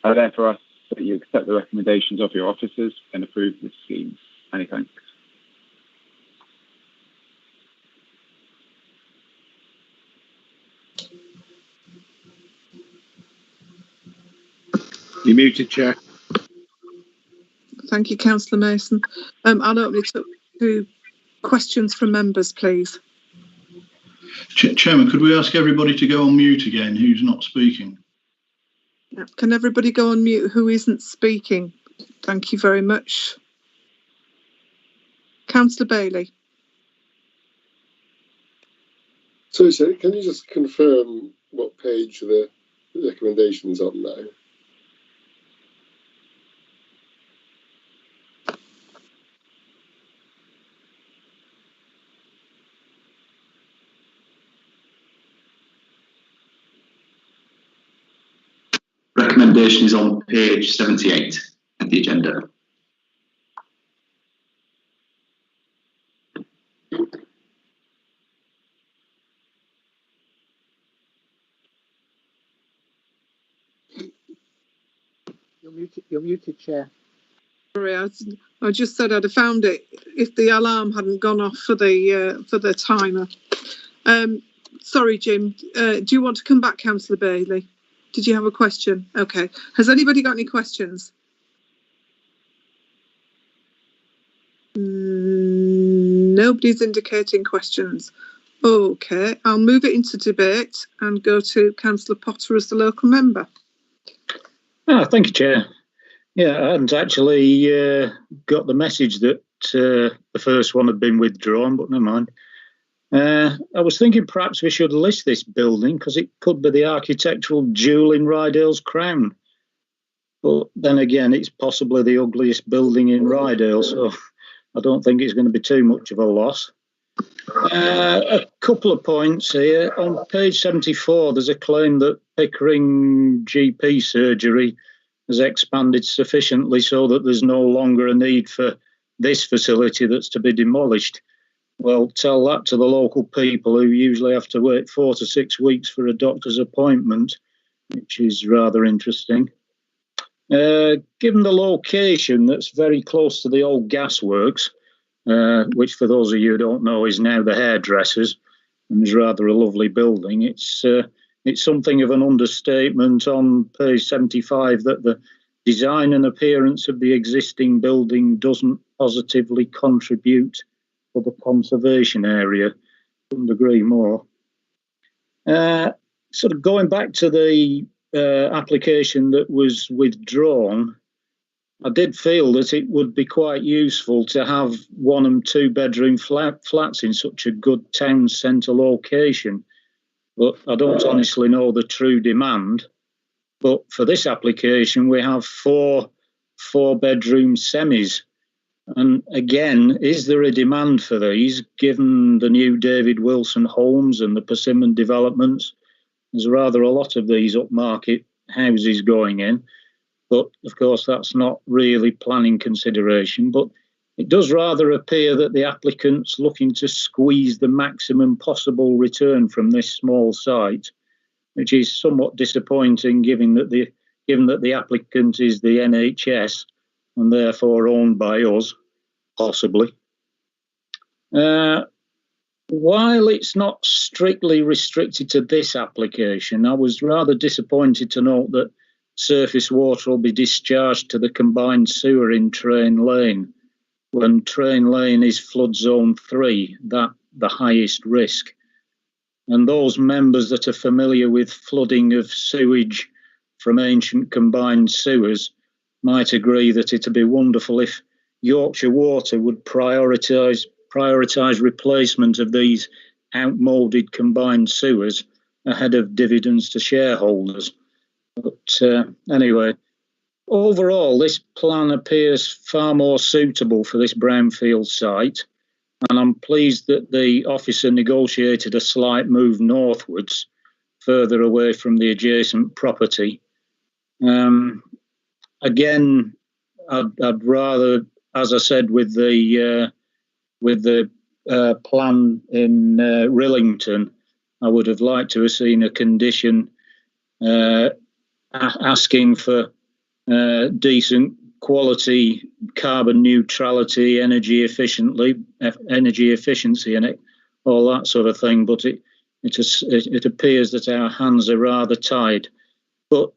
I therefore ask that you accept the recommendations of your officers and approve this scheme. Many thanks. You're muted, Chair. Thank you, Councillor Mason. I'll open it up to questions from members, please. Chairman, could we ask everybody to go on mute again who's not speaking? Can everybody go on mute who isn't speaking? Thank you very much. Councillor Bailey. Sorry, sir, can you just confirm what page the recommendation's on now? Recommendation is on page 78 of the agenda. You're muted, Chair. Sorry, I just said I'd have found it if the alarm hadn't gone off for the timer. Sorry, Jim. Do you want to come back, Councillor Bailey? Did you have a question? Okay. Has anybody got any questions? Nobody's indicating questions. Okay, I'll move it into debate and go to Councillor Potter as the local member. Thank you, Chair. Yeah, I hadn't actually got the message that the first one had been withdrawn, but never mind. I was thinking perhaps we should list this building because it could be the architectural jewel in Ryedale's crown. But then again, it's possibly the ugliest building in Ryedale, so I don't think it's going to be too much of a loss. A couple of points here. On page 74, there's a claim that Pickering GP surgery has expanded sufficiently so that there's no longer a need for this facility that's to be demolished. Well, tell that to the local people who usually have to wait 4 to 6 weeks for a doctor's appointment, which is rather interesting. Given the location that's very close to the old gasworks, which for those of you who don't know is now the hairdressers, and is rather a lovely building, it's something of an understatement on page 75 that the design and appearance of the existing building doesn't positively contribute to the conservation area. Couldn't agree more. Sort of going back to the application that was withdrawn, I did feel that it would be quite useful to have 1 and 2 bedroom flats in such a good town centre location. But I don't honestly know the true demand. But for this application, we have 4 bedroom semis. And again, is there a demand for these, given the new David Wilson homes and the Persimmon developments? There's rather a lot of these upmarket houses going in. But of course, that's not really planning consideration. But it does rather appear that the applicant's looking to squeeze the maximum possible return from this small site, which is somewhat disappointing given that the applicant is the NHS and therefore owned by us, possibly. While it's not strictly restricted to this application, I was rather disappointed to note that surface water will be discharged to the combined sewer in Train Lane, when Train Lane is flood zone 3, that the highest risk. And those members that are familiar with flooding of sewage from ancient combined sewers might agree that it'd be wonderful if Yorkshire Water would prioritise replacement of these outmoulded combined sewers ahead of dividends to shareholders. But anyway, overall, this plan appears far more suitable for this brownfield site, and I'm pleased that the officer negotiated a slight move northwards, further away from the adjacent property. Again, I'd rather, as I said, with the plan in Rillington, I would have liked to have seen a condition asking for decent quality carbon neutrality, energy efficiency in it, all that sort of thing. But it appears that our hands are rather tied. But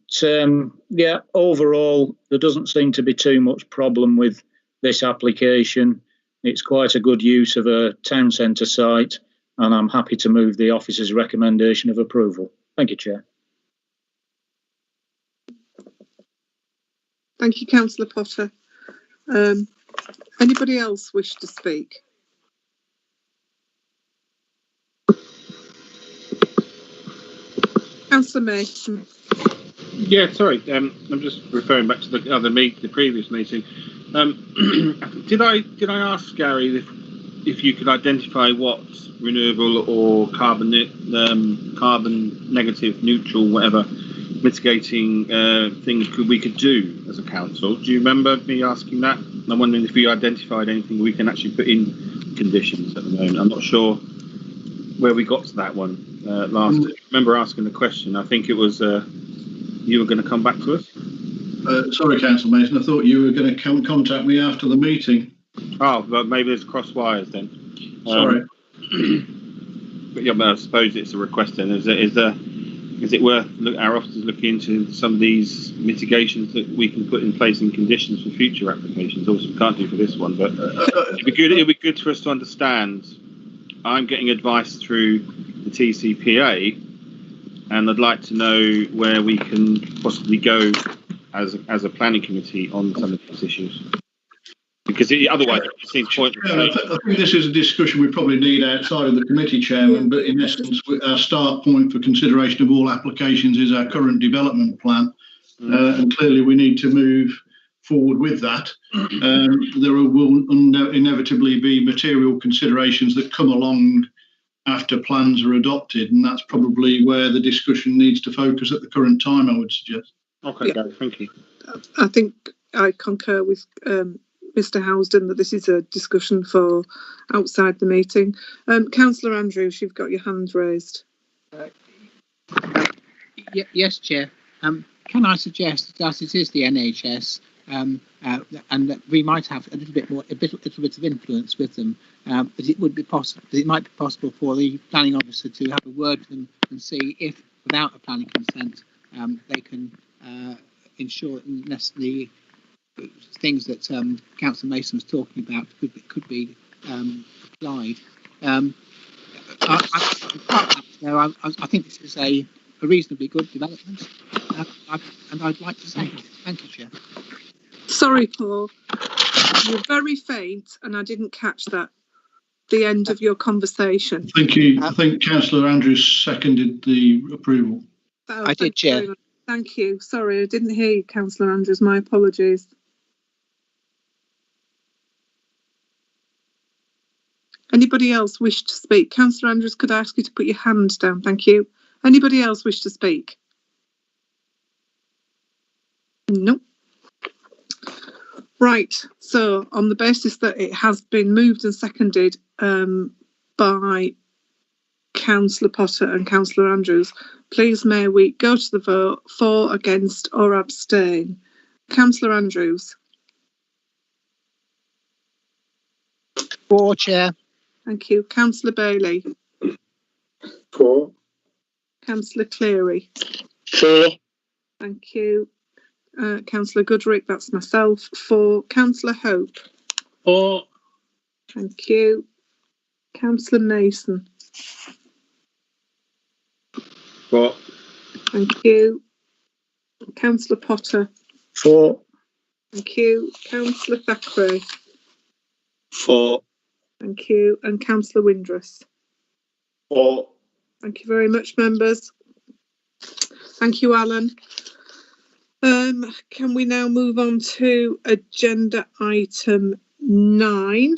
yeah, overall, there doesn't seem to be too much problem with this application. It's quite a good use of a town centre site, and I'm happy to move the officer's recommendation of approval. Thank you, Chair. Thank you, Councillor Potter. Anybody else wish to speak? Councillor Mason. Yeah, sorry. I'm just referring back to the previous meeting. Did I ask Gary if you could identify what renewable or carbon negative, neutral, whatever mitigating things we could do as a council? Do you remember me asking that? I'm wondering if you identified anything we can actually put in conditions at the moment. I'm not sure where we got to that one last. I remember asking the question. I think it was you were going to come back to us. Sorry, Councillor Mason. I thought you were going to contact me after the meeting. Oh, well, maybe there's cross wires then. Sorry. But yeah, but I suppose it's a request then. Is it worth our officers looking into some of these mitigations that we can put in place in conditions for future applications? Also, we can't do for this one, but it'd be good for us to understand. I'm getting advice through the TCPA, and I'd like to know where we can possibly go as a planning committee on some of these issues. Because otherwise it seems pointless. I think this is a discussion we probably need outside of the committee, Chairman, but in essence, our start point for consideration of all applications is our current development plan. And clearly we need to move forward with that. There will inevitably be material considerations that come along after plans are adopted, and that's probably where the discussion needs to focus at the current time, I would suggest. Okay, Gary, thank you. I think I concur with Mr. Housden that this is a discussion for outside the meeting. Councillor Andrews, you've got your hand raised. Yes, Chair. Can I suggest that it is the NHS and that we might have a little bit of influence with them? That it would be possible. It might be possible for the planning officer to have a word with them and see if, without a planning consent, they can ensure that the things that Councillor Mason was talking about could be applied. I think this is a reasonably good development, and I'd like to thank you. Thank you, Chair. Sorry, Paul. You're very faint, and I didn't catch that. The end of your conversation. Thank you. I think Councillor Andrews seconded the approval. I did, Chair. Thank you. Sorry, I didn't hear you, Councillor Andrews. My apologies. Anybody else wish to speak? Councillor Andrews, could I ask you to put your hand down? Thank you. Anybody else wish to speak? No. Right. So, on the basis that it has been moved and seconded by Councillor Potter and Councillor Andrews, please may we go to the vote for, against or abstain. Councillor Andrews. For, Chair. Thank you. Councillor Bailey. For. Councillor Cleary. For. Thank you. Councillor Goodrick, that's myself. For. Councillor Hope. For. Thank you. Councillor Mason. For. Thank you. Councillor Potter. For. Thank you. Councillor Thackeray. For. Thank you. And Councillor Windress. For. Thank you very much, members. Thank you, Alan. Can we now move on to agenda item 9?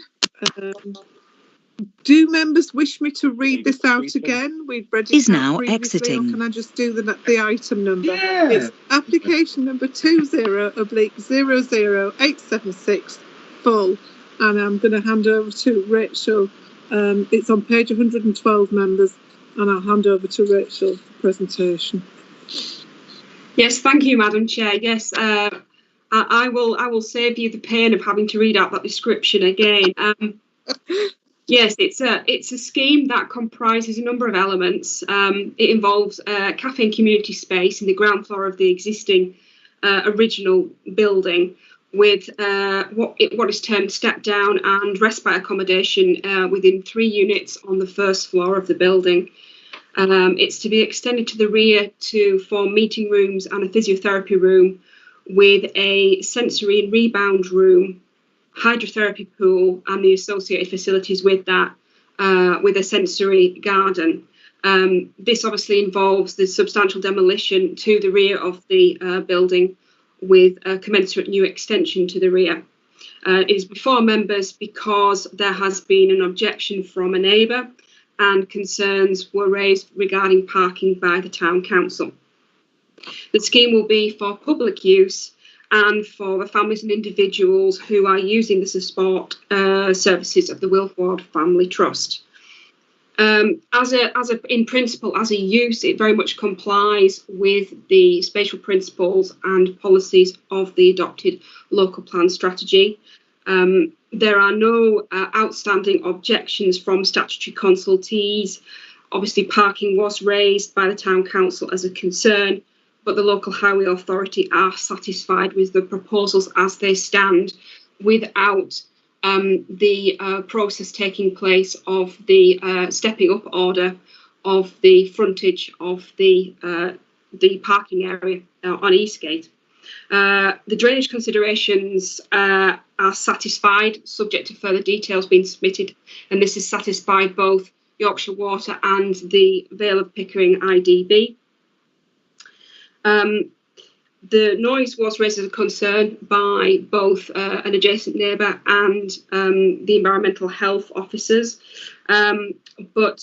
Do members wish me to read this out again? We've read it out previously, exiting. Or can I just do the item number? Yeah. It's application number 20/00876 full. And I'm going to hand over to Rachel. It's on page 112, members, and I'll hand over to Rachel for the presentation. Yes, thank you, Madam Chair. Yes, I will save you the pain of having to read out that description again. Yes, it's a scheme that comprises a number of elements. It involves a cafe and community space in the ground floor of the existing original building, with what is termed step down and respite accommodation within 3 units on the first floor of the building. It's to be extended to the rear to form meeting rooms and a physiotherapy room, with a sensory and rebound room, hydrotherapy pool and the associated facilities with that, with a sensory garden. This obviously involves the substantial demolition to the rear of the building, with a commensurate new extension to the rear. It is before members because there has been an objection from a neighbour and concerns were raised regarding parking by the Town Council. The scheme will be for public use and for the families and individuals who are using the support services of the Wilford Family Trust. In principle, as a use, it very much complies with the spatial principles and policies of the adopted local plan strategy. There are no outstanding objections from statutory consultees. Obviously, parking was raised by the Town Council as a concern, but the local highway authority are satisfied with the proposals as they stand, without the process taking place of the stepping up order of the frontage of the parking area on Eastgate. The drainage considerations are satisfied, subject to further details being submitted, and this has satisfied both Yorkshire Water and the Vale of Pickering IDB. The noise was raised as a concern by both an adjacent neighbour and the environmental health officers, but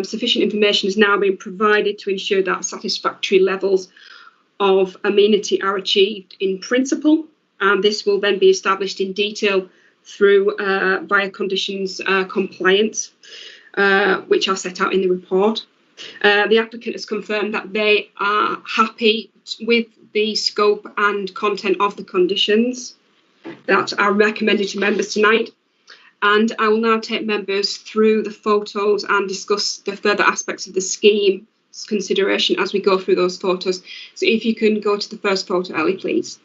sufficient information has now been provided to ensure that satisfactory levels of amenity are achieved in principle, and this will then be established in detail through via conditions compliance, which are set out in the report. The applicant has confirmed that they are happy with the scope and content of the conditions that are recommended to members tonight. And I will now take members through the photos and discuss the further aspects of the scheme consideration as we go through those photos. So if you can go to the first photo, Ellie, please.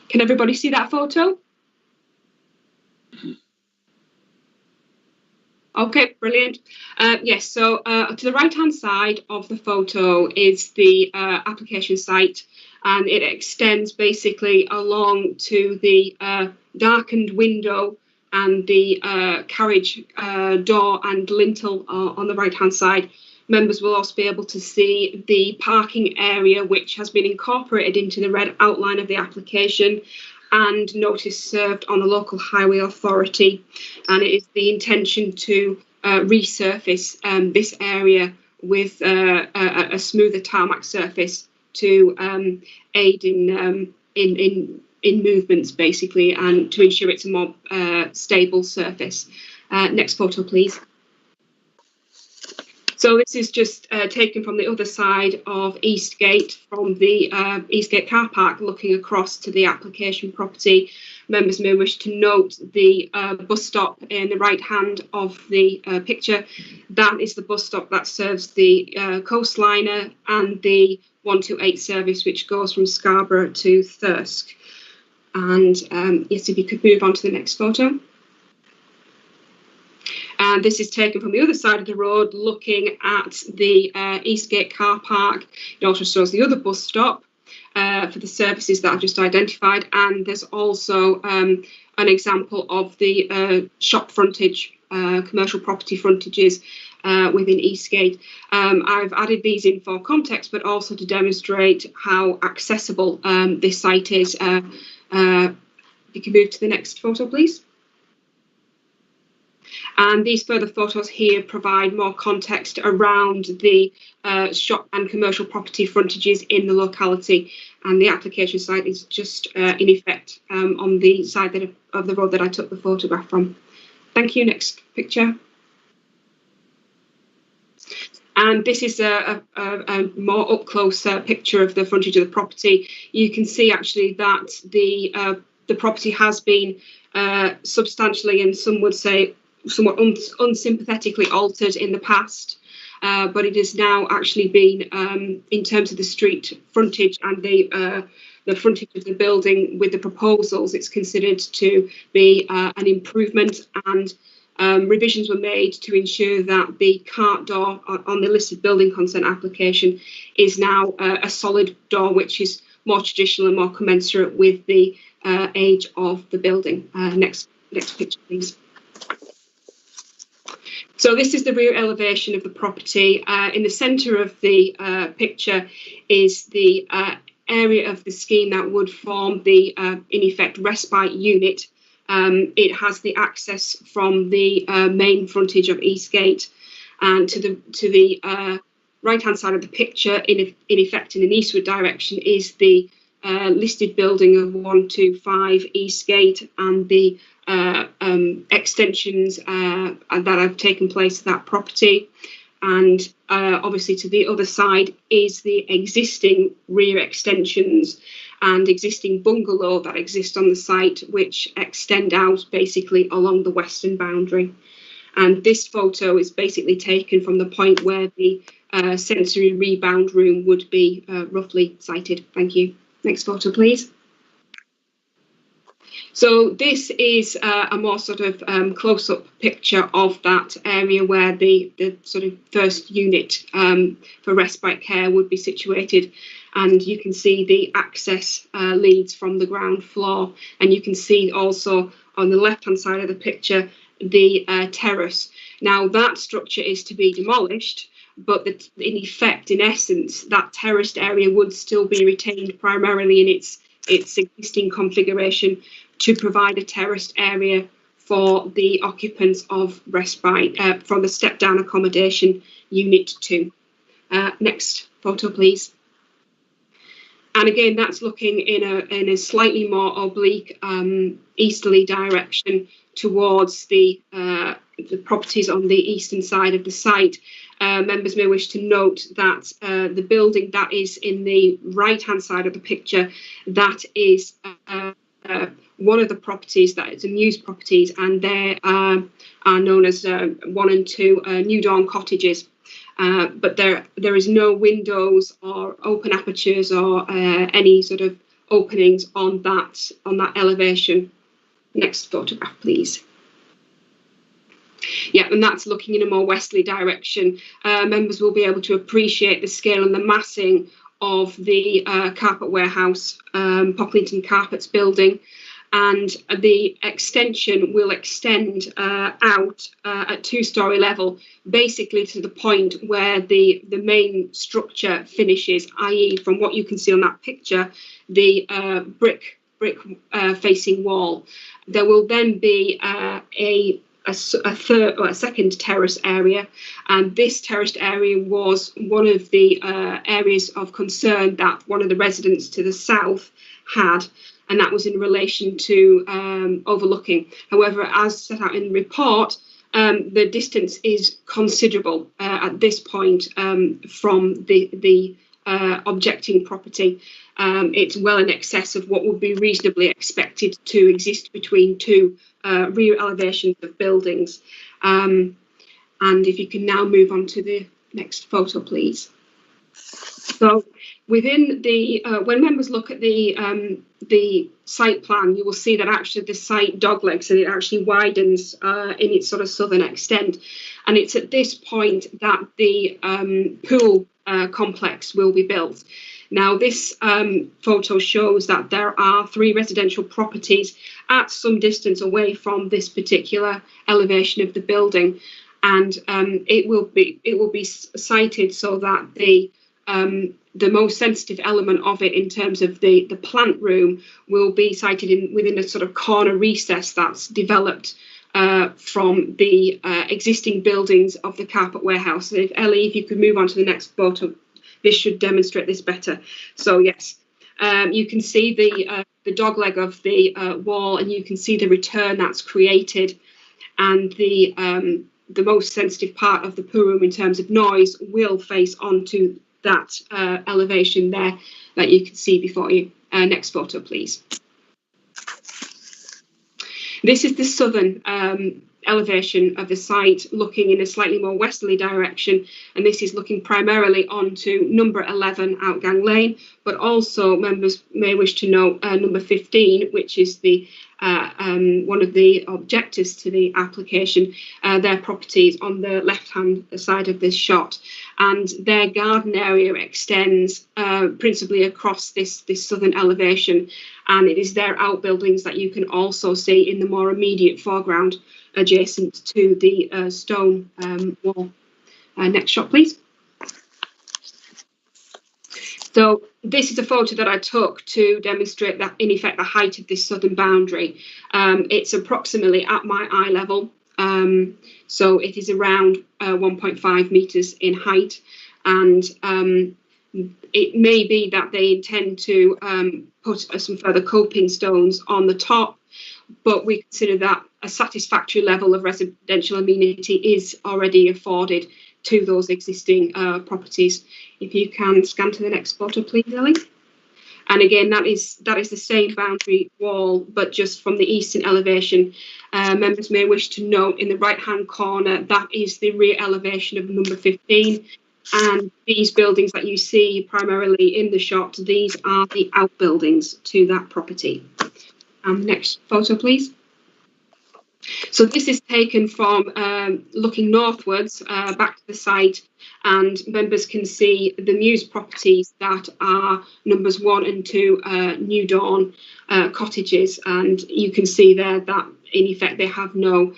Can everybody see that photo? Okay, brilliant. Yes, so to the right-hand side of the photo is the application site, and it extends basically along to the darkened window and the carriage door and lintel on the right-hand side. Members will also be able to see the parking area, which has been incorporated into the red outline of the application, and notice served on the local highway authority, and it is the intention to resurface this area with a smoother tarmac surface to aid in movements basically, and to ensure it's a more stable surface. Next photo, please. So this is just taken from the other side of Eastgate, from the Eastgate car park, looking across to the application property. Members may wish to note the bus stop in the right hand of the picture. That is the bus stop that serves the coastliner and the 128 service, which goes from Scarborough to Thirsk. And yes, if you could move on to the next photo. And this is taken from the other side of the road, looking at the Eastgate car park. It also shows the other bus stop for the services that I've just identified. And there's also an example of the shop frontage, commercial property frontages within Eastgate. I've added these in for context, but also to demonstrate how accessible this site is. You can move to the next photo, please. And these further photos here provide more context around the shop and commercial property frontages in the locality. And the application site is just in effect on the side of the road that I took the photograph from. Thank you. Next picture. And this is a more up-close picture of the frontage of the property. You can see actually that the property has been substantially, and some would say somewhat unsympathetically altered in the past, but it has now actually been, in terms of the street frontage and the frontage of the building with the proposals, it's considered to be an improvement, and revisions were made to ensure that the cart door on the listed building consent application is now a solid door, which is more traditional and more commensurate with the age of the building. Next picture, please. So this is the rear elevation of the property. In the centre of the picture is the area of the scheme that would form the, in effect, respite unit. It has the access from the main frontage of Eastgate, and to the right-hand side of the picture, in effect in an eastward direction, is the listed building of 125 Eastgate and the extensions that have taken place to that property. And obviously to the other side is the existing rear extensions and existing bungalow that exist on the site, which extend out basically along the western boundary. And this photo is basically taken from the point where the sensory rebound room would be roughly sited. Thank you. Next photo, please. So this is a more sort of close-up picture of that area where the sort of first unit for respite care would be situated. And you can see the access leads from the ground floor. And you can see also on the left-hand side of the picture, the terrace. Now that structure is to be demolished, but in effect, in essence, that terraced area would still be retained primarily in its existing configuration to provide a terraced area for the occupants of respite from the step-down accommodation unit 2. Next photo, please. And again, that's looking in a slightly more oblique easterly direction towards the properties on the eastern side of the site. Members may wish to note that the building that is in the right-hand side of the picture, that is one of the properties that is Muse properties, and they are known as 1 and 2 New Dawn cottages. But there is no windows or open apertures or any sort of openings on that elevation. Next photograph, please. Yeah, and that's looking in a more westerly direction. Members will be able to appreciate the scale and the massing of the carpet warehouse, Pocklington Carpets building, and the extension will extend out at 2-storey level, basically to the point where the main structure finishes, i.e. from what you can see on that picture, the brick facing wall. There will then be a second terrace area, and this terraced area was one of the areas of concern that one of the residents to the south had, and that was in relation to overlooking. However, as set out in the report, the distance is considerable at this point from the objecting property. It's well in excess of what would be reasonably expected to exist between 2 rear elevations of buildings. And if you can now move on to the next photo, please. So within the when members look at the site plan, you will see that actually the site doglegs and it actually widens in its sort of southern extent, and it's at this point that the pool complex will be built. Now this photo shows that there are 3 residential properties at some distance away from this particular elevation of the building, and it will be sited so that the most sensitive element of it in terms of the plant room will be sited within a sort of corner recess that's developed from the existing buildings of the carpet warehouse. So Ellie, if you could move on to the next photo, this should demonstrate this better. So yes, you can see the dogleg of the wall, and you can see the return that's created, and the most sensitive part of the pool room in terms of noise will face onto that elevation there that you can see before you. Next photo, please. This is the southern elevation of the site, looking in a slightly more westerly direction, and this is looking primarily onto number 11 Outgang Lane, but also members may wish to note number 15, which is the one of the objectives to the application. Their properties on the left-hand side of this shot, and their garden area extends principally across this southern elevation, and it is their outbuildings that you can also see in the more immediate foreground adjacent to the stone wall. Next shot, please. So this is a photo that I took to demonstrate that, in effect, the height of this southern boundary. It's approximately at my eye level, so it is around 1.5 metres in height, and it may be that they intend to put some further coping stones on the top, but we consider that a satisfactory level of residential amenity is already afforded to those existing properties. If you can scan to the next photo, please, Ellie. And again, that is the same boundary wall, but just from the eastern elevation. Members may wish to note in the right-hand corner, that is the rear elevation of number 15. And these buildings that you see primarily in the shot, these are the outbuildings to that property. Next photo, please. So this is taken from looking northwards back to the site, and members can see the Mews properties that are numbers 1 and 2 New Dawn cottages, and you can see there that in effect they have no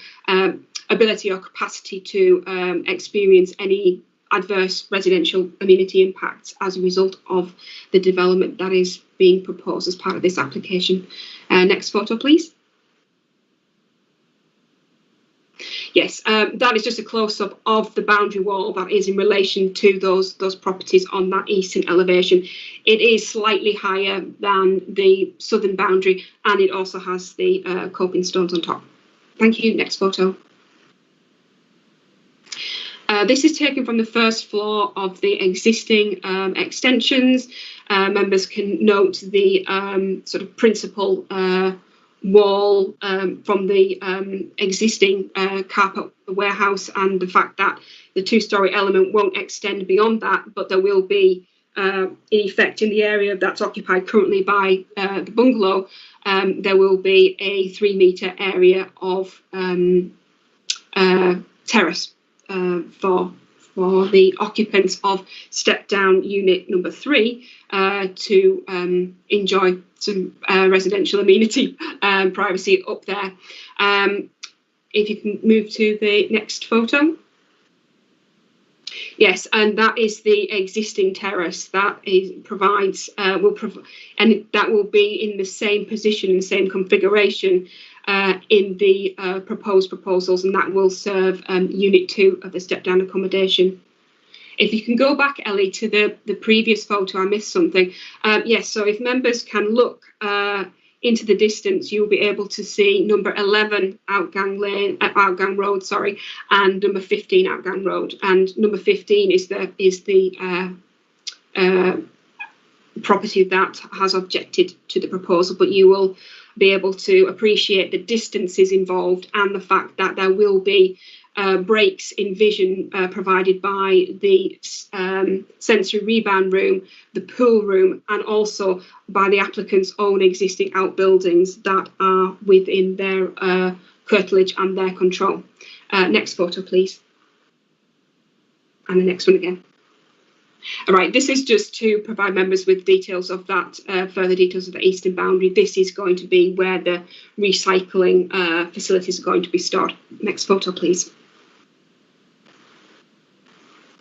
ability or capacity to experience any adverse residential amenity impacts as a result of the development that is being proposed as part of this application. Next photo, please. Yes, that is just a close-up of the boundary wall that is in relation to those properties on that eastern elevation. It is slightly higher than the southern boundary, and it also has the coping stones on top. Thank you. Next photo. This is taken from the first floor of the existing extensions. Members can note the sort of principal wall from the existing car park warehouse, and the fact that the 2-storey element won't extend beyond that, but there will be in effect in the area that's occupied currently by the bungalow, there will be a 3-metre area of terrace for the occupants of step down unit number 3 to enjoy some residential amenity privacy up there. If you can move to the next photo. Yes, and that is the existing terrace that provides and that will be in the same position, in the same configuration in the proposed proposals, and that will serve unit 2 of the step down accommodation. If you can go back, Ellie, to the previous photo, I missed something. Yes, so if members can look into the distance, you'll be able to see number 11 Outgang Road, and number 15 Outgang Road. And number 15 is the property that has objected to the proposal, but you will be able to appreciate the distances involved and the fact that there will be breaks in vision provided by the sensory rebound room, the pool room, and also by the applicant's own existing outbuildings that are within their curtilage and their control. Next photo, please. And the next one again. All right, this is just to provide members with details of that, further details of the eastern boundary. This is going to be where the recycling facilities are going to be stored. Next photo, please.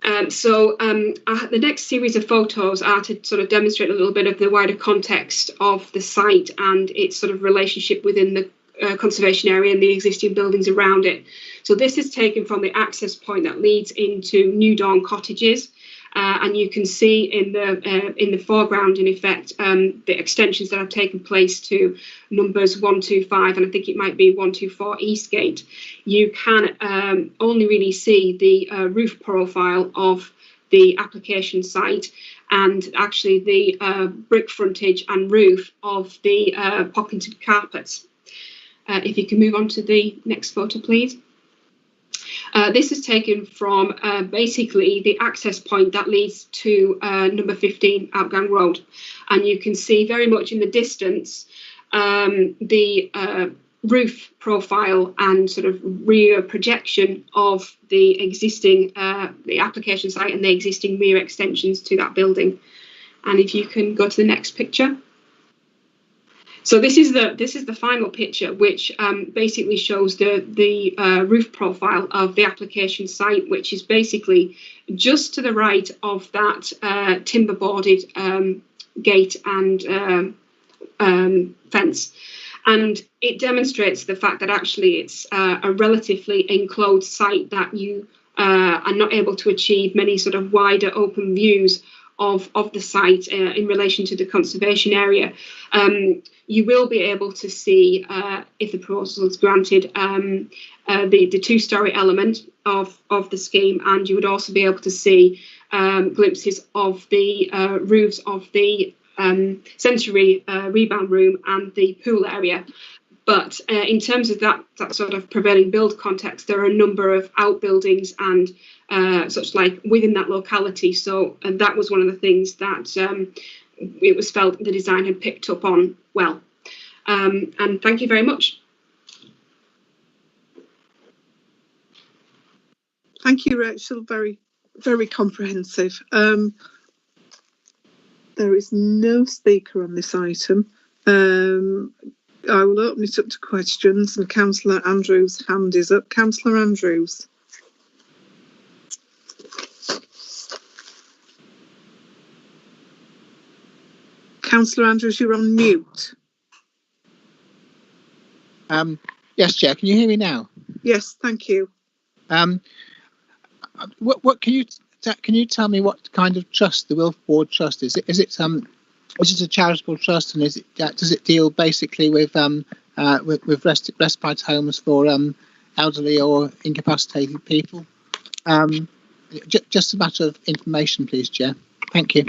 The next series of photos are to sort of demonstrate a little bit of the wider context of the site and its sort of relationship within the conservation area and the existing buildings around it. So this is taken from the access point that leads into New Dawn cottages. And you can see in the foreground, in effect, the extensions that have taken place to numbers 125, and I think it might be 124 Eastgate. You can only really see the roof profile of the application site, and actually the brick frontage and roof of the Poppington carpets. If you can move on to the next photo, please. This is taken from basically the access point that leads to number 15 Outgang Road, and you can see very much in the distance the roof profile and sort of rear projection of the existing the application site and the existing rear extensions to that building. And if you can go to the next picture. So this is the final picture, which basically shows the roof profile of the application site, which is basically just to the right of that timber boarded gate and fence. And it demonstrates the fact that actually it's a relatively enclosed site, that you are not able to achieve many sort of wider open views of the site in relation to the conservation area. You will be able to see, if the proposal is granted, the 2-storey element of the scheme, and you would also be able to see glimpses of the roofs of the sensory rebound room and the pool area. But in terms of that sort of prevailing build context, there are a number of outbuildings and such like within that locality. So and that was one of the things that it was felt the design had picked up on well. And thank you very much. Thank you, Rachel. Very, very comprehensive. There is no speaker on this item. I will open it up to questions, and Councillor Andrews' hand is up. Councillor Andrews. Councillor Andrews, you're on mute. Yes, Chair. Can you hear me now? Yes, thank you. What can you tell me what kind of trust the Wilford Trust is? Is it a charitable trust, and does it deal basically with respite homes for elderly or incapacitated people? Just a matter of information, please, Chair. Thank you.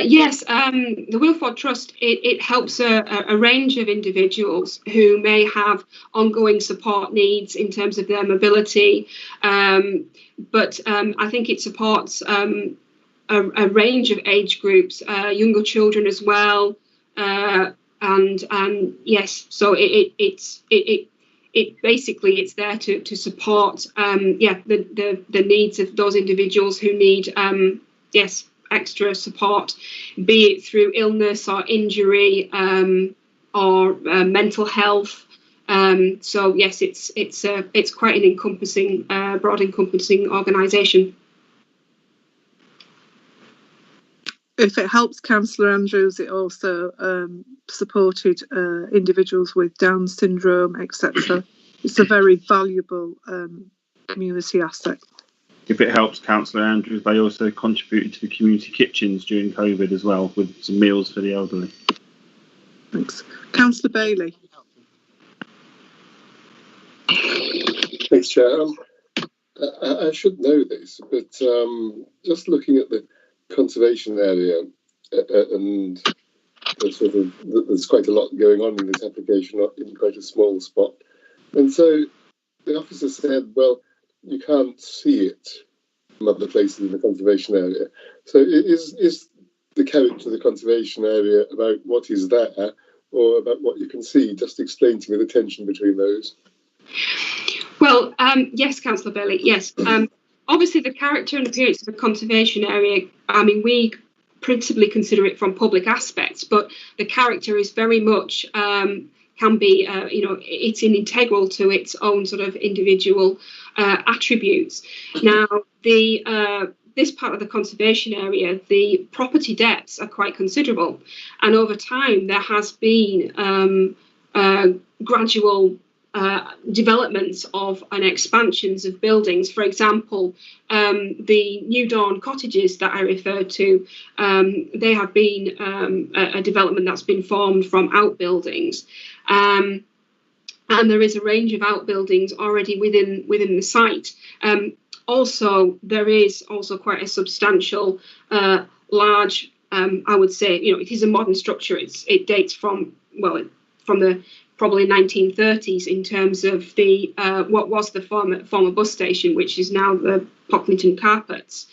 Yes, the Wilford Trust, it helps a range of individuals who may have ongoing support needs in terms of their mobility, but I think it supports a range of age groups, younger children as well, and yes, so it basically it's there to support the needs of those individuals who need extra support, be it through illness or injury or mental health. So yes, it's quite an encompassing, broad encompassing organisation. If it helps Councillor Andrews, it also supported individuals with Down syndrome, etc. It's a very valuable community asset. If it helps Councillor Andrews, they also contributed to the community kitchens during COVID as well, with some meals for the elderly. Thanks. Councillor Bailey. Thanks, Chair. I should know this, but just looking at the conservation area, and there's quite a lot going on in this application in quite a small spot. And so the officer said, well, you can't see it from other places in the conservation area. So is the character of the conservation area about what is there or about what you can see? Just explain to me the tension between those. Well, yes, Councillor Bailey, yes. Obviously, the character and appearance of a conservation area, I mean, we principally consider it from public aspects, but the character is very much can be, it's an integral to its own sort of individual attributes. Now, this part of the conservation area, the property depths are quite considerable, and over time there has been gradual developments of and expansions of buildings. For example, the New Dawn cottages that I referred to, they have been a development that's been formed from outbuildings. And there is a range of outbuildings already within the site. Also, there is also quite a substantial, large, I would say, it is a modern structure. It dates from the probably 1930s in terms of the what was the former bus station, which is now the Pocklington Carpets.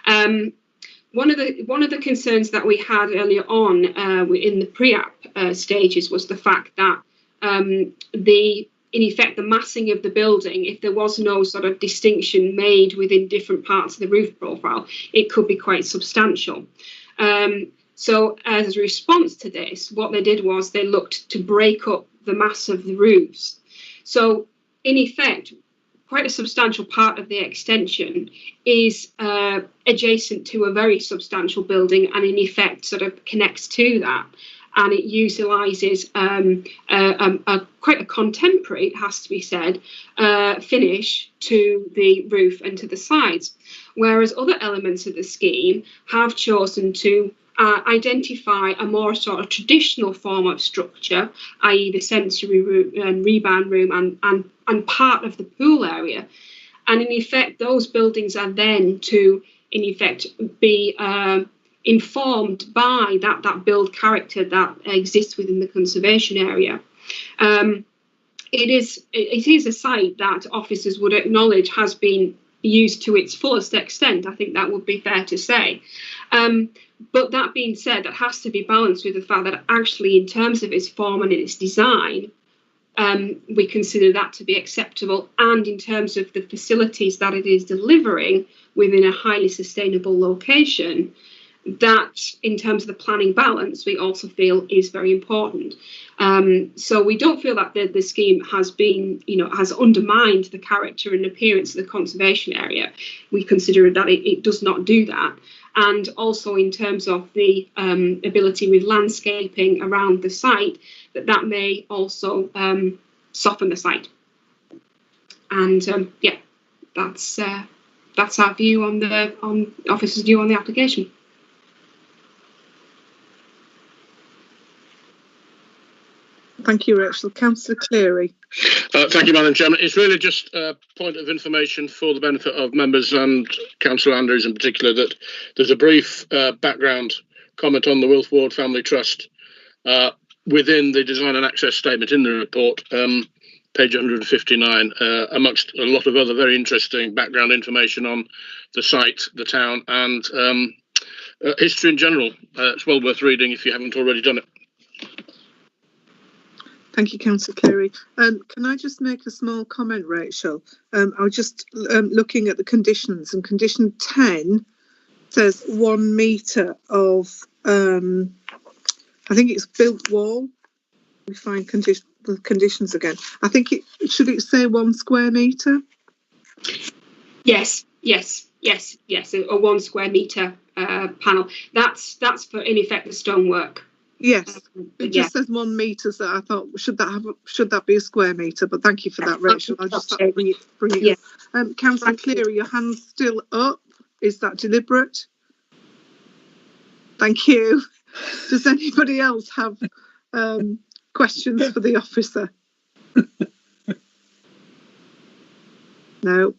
One of the concerns that we had earlier on in the pre-app stages was the fact that in effect, the massing of the building, if there was no sort of distinction made within different parts of the roof profile, it could be quite substantial. So as a response to this, what they did was they looked to break up the mass of the roofs. So in effect, quite a substantial part of the extension is adjacent to a very substantial building, and in effect sort of connects to that. And it utilises quite a contemporary, it has to be said, finish to the roof and to the sides. Whereas other elements of the scheme have chosen to identify a more sort of traditional form of structure, i.e. the sensory room and rebound room and part of the pool area. And in effect, those buildings are then to, in effect, be informed by that build character that exists within the conservation area. It is a site that officers would acknowledge has been used to its fullest extent. I think that would be fair to say. But that being said, that has to be balanced with the fact that actually, in terms of its form and its design, we consider that to be acceptable. And in terms of the facilities that it is delivering within a highly sustainable location, that in terms of the planning balance, we also feel is very important. So we don't feel that the scheme has been, has undermined the character and appearance of the conservation area. We consider that it does not do that. And also in terms of the ability with landscaping around the site, that may also soften the site. And yeah, that's our view on officers' view on the application. Thank you, Rachel. Councillor Cleary. Thank you, Madam Chairman. It's really just a point of information for the benefit of members and Councillor Andrews in particular that there's a brief background comment on the Wilf Ward Family Trust within the design and access statement in the report, page 159, amongst a lot of other very interesting background information on the site, the town, and history in general. It's well worth reading if you haven't already done it. Thank you, Councillor Cleary. Can I just make a small comment, Rachel? I was just looking at the conditions, and condition 10 says 1 metre of, I think it's built wall. We find the conditions again. I think should it say 1 square metre? Yes. A 1 square metre panel. That's for in effect the stonework. Yes, it just says 1 metre, so I thought should that be a square metre? But thank you for that, Rachel. I just thought bring it up. Councillor Cleary, your hand's still up. Is that deliberate? Thank you. Does anybody else have questions for the officer? No.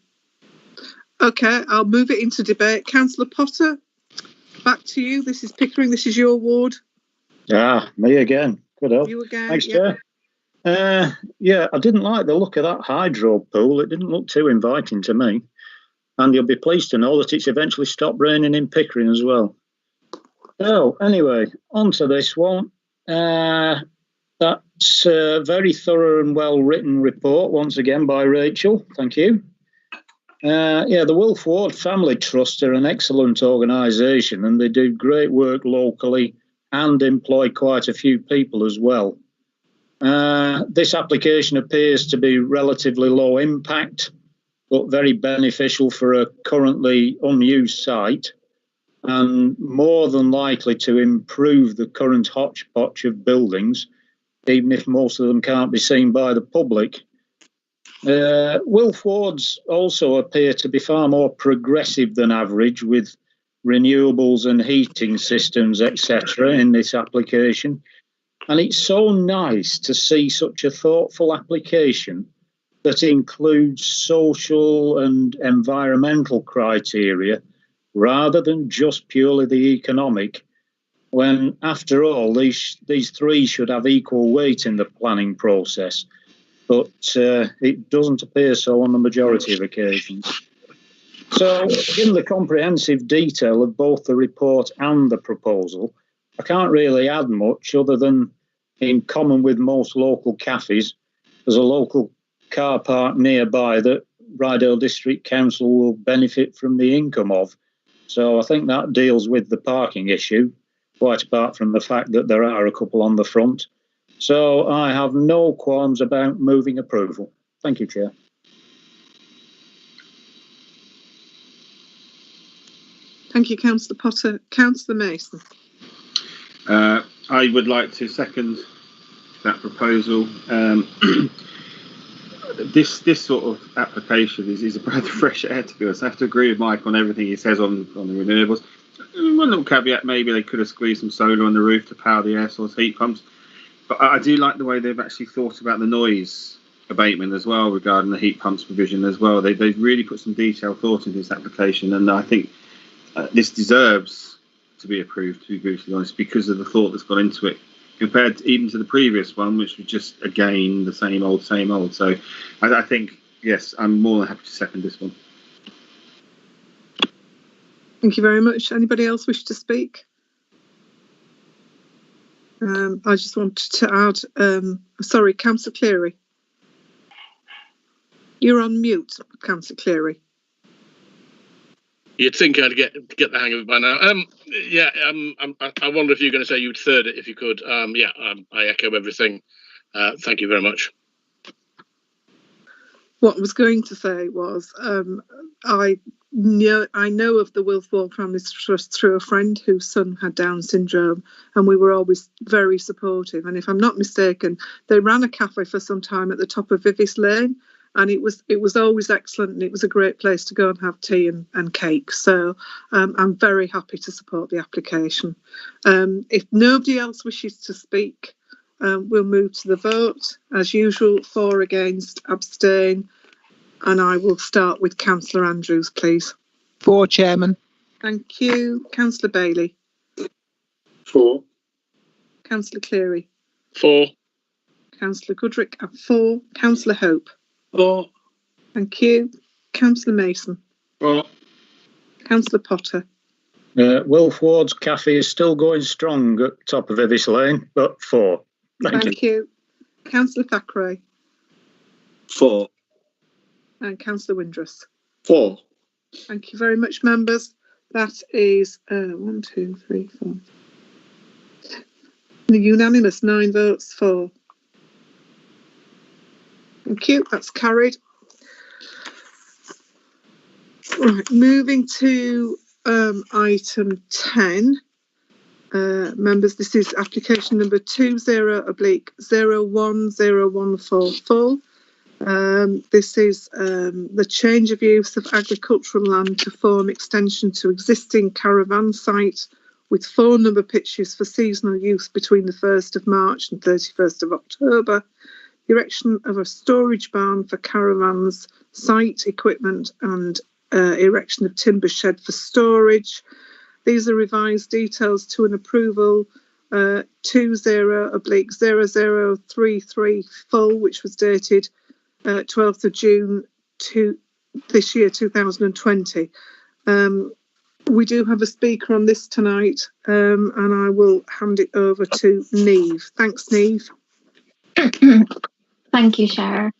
Okay, I'll move it into debate. Councillor Potter, back to you. This is Pickering. This is your ward. Me again. Good help. You again. Thanks, Chair. Yeah, I didn't like the look of that hydro pool. It didn't look too inviting to me. And you'll be pleased to know that it's eventually stopped raining in Pickering as well. So, anyway, on to this one. That's a very thorough and well-written report, once again, by Rachel. Thank you. The Wilf Ward Family Trust are an excellent organisation, and they do great work locally and employ quite a few people as well. This application appears to be relatively low impact, but very beneficial for a currently unused site, and more than likely to improve the current hodgepodge of buildings, even if most of them can't be seen by the public. Wilf Wards also appear to be far more progressive than average with renewables and heating systems, etc. in this application. And it's so nice to see such a thoughtful application that includes social and environmental criteria rather than just purely the economic, when, after all, these three should have equal weight in the planning process. But it doesn't appear so on the majority of occasions. So, given the comprehensive detail of both the report and the proposal, I can't really add much other than, in common with most local cafes, there's a local car park nearby that Ryedale District Council will benefit from the income of. So I think that deals with the parking issue, quite apart from the fact that there are a couple on the front. So I have no qualms about moving approval. Thank you, Chair. Thank you, Councillor Potter. Councillor Mason. I would like to second that proposal. This sort of application is a breath of fresh air, to be honest. I have to agree with Mike on everything he says on the renewables. One little caveat, maybe they could have squeezed some solar on the roof to power the air source heat pumps. But I do like the way they've actually thought about the noise abatement as well regarding the heat pumps provision as well. They've really put some detailed thought into this application, and I think this deserves to be approved, to be brutally honest, because of the thought that's gone into it, compared even to the previous one, which was just, again, the same old, same old. So I think, yes, I'm more than happy to second this one. Thank you very much. Anybody else wish to speak? I just wanted to add, sorry, Councillor Cleary. You're on mute, Councillor Cleary. You'd think I'd get the hang of it by now. I wonder if you're going to say you'd third it if you could. I echo everything. Thank you very much. What I was going to say was, I know of the Wilford Family Trust through a friend whose son had Down syndrome, and we were always very supportive. And if I'm not mistaken, they ran a cafe for some time at the top of Vivis Lane, and it was always excellent, and it was a great place to go and have tea and cake. So I'm very happy to support the application. If nobody else wishes to speak, we'll move to the vote. As usual, 4 against, abstain. And I will start with Councillor Andrews, please. 4, Chairman. Thank you. Councillor Bailey. 4. Councillor Cleary. 4. Councillor Goodrick at 4. Councillor Hope. 4. Thank you. Councillor Mason. 4. Councillor Potter. Wilf Ward's Cafe is still going strong at top of Vivis Lane, but 4. Thank you. Councillor Thackeray. 4. And Councillor Windruss. 4. Thank you very much, members. That is 1, 2, 3, 4. Unanimous, 9 votes for. Thank you. That's carried. Right, moving to item 10. Members, this is application number 20/0101444. This is the change of use of agricultural land to form extension to existing caravan site with 4 number pitches for seasonal use between the 1st of March and 31st of October. Erection of a storage barn for caravans, site equipment, and erection of timber shed for storage. These are revised details to an approval 20/0033 full, which was dated 12th of June this year, 2020. We do have a speaker on this tonight, and I will hand it over to Niamh. Thanks, Niamh. Thank you, Chair.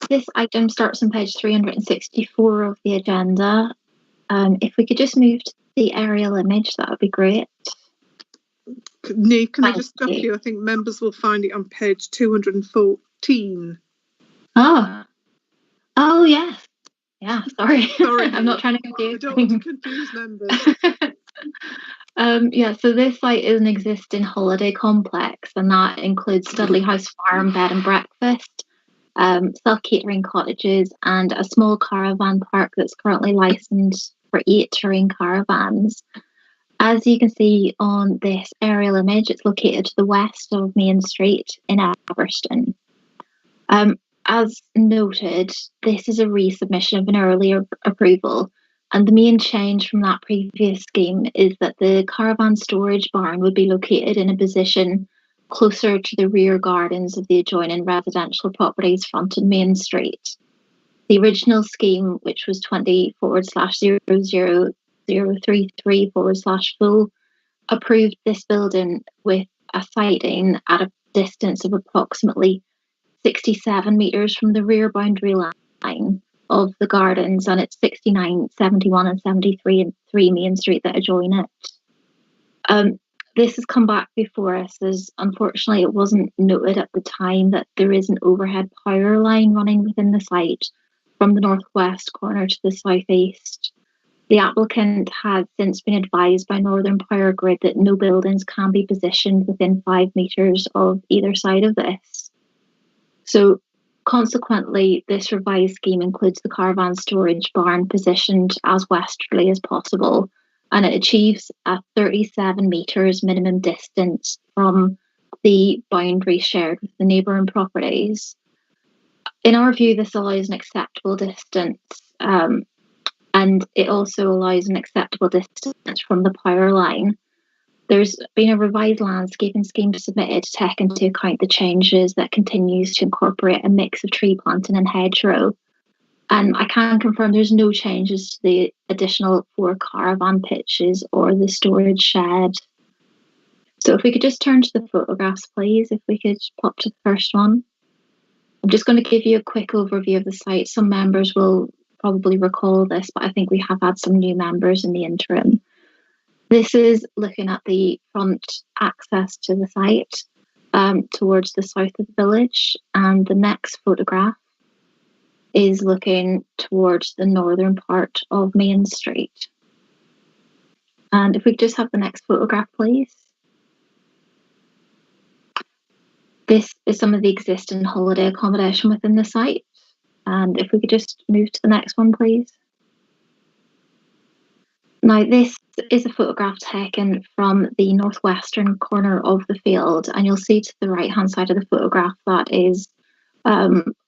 This item starts on page 364 of the agenda. If we could just move to the aerial image, that would be great. Niamh, can I just stop you? I think members will find it on page 214. Oh, yes. Yeah, sorry. I'm not trying to confuse. I don't want to confuse members. So this site is an existing holiday complex, and that includes Studley House Farm, bed and breakfast, self-catering cottages, and a small caravan park that's currently licensed for 8 touring caravans. As you can see on this aerial image, it's located to the west of Main Street in Everston. As noted, this is a resubmission of an earlier approval, and the main change from that previous scheme is that the caravan storage barn would be located in a position closer to the rear gardens of the adjoining residential properties fronting Main Street. The original scheme, which was 20/00033/full, approved this building with a siting at a distance of approximately 67 metres from the rear boundary line of the gardens, and it's 69, 71 and 73 and 3 Main Street that adjoin it. This has come back before us as unfortunately it wasn't noted at the time that there is an overhead power line running within the site from the northwest corner to the southeast. The applicant has since been advised by Northern Power Grid that no buildings can be positioned within 5 metres of either side of this. So consequently, this revised scheme includes the caravan storage barn positioned as westerly as possible, and it achieves a 37 metres minimum distance from the boundary shared with the neighbouring properties. In our view, this allows an acceptable distance, and it also allows an acceptable distance from the power line. There's been a revised landscaping scheme submitted to take into account the changes that continues to incorporate a mix of tree planting and hedgerow. And I can confirm there's no changes to the additional 4 caravan pitches or the storage shed. So if we could just turn to the photographs, please, if we could pop to the first one. I'm just going to give you a quick overview of the site. Some members will probably recall this, but I think we have had some new members in the interim. This is looking at the front access to the site towards the south of the village, and the next photograph is looking towards the northern part of Main Street. And if we could just have the next photograph, please. This is some of the existing holiday accommodation within the site. And if we could just move to the next one, please. Now, this is a photograph taken from the northwestern corner of the field, and you'll see to the right-hand side of the photograph that is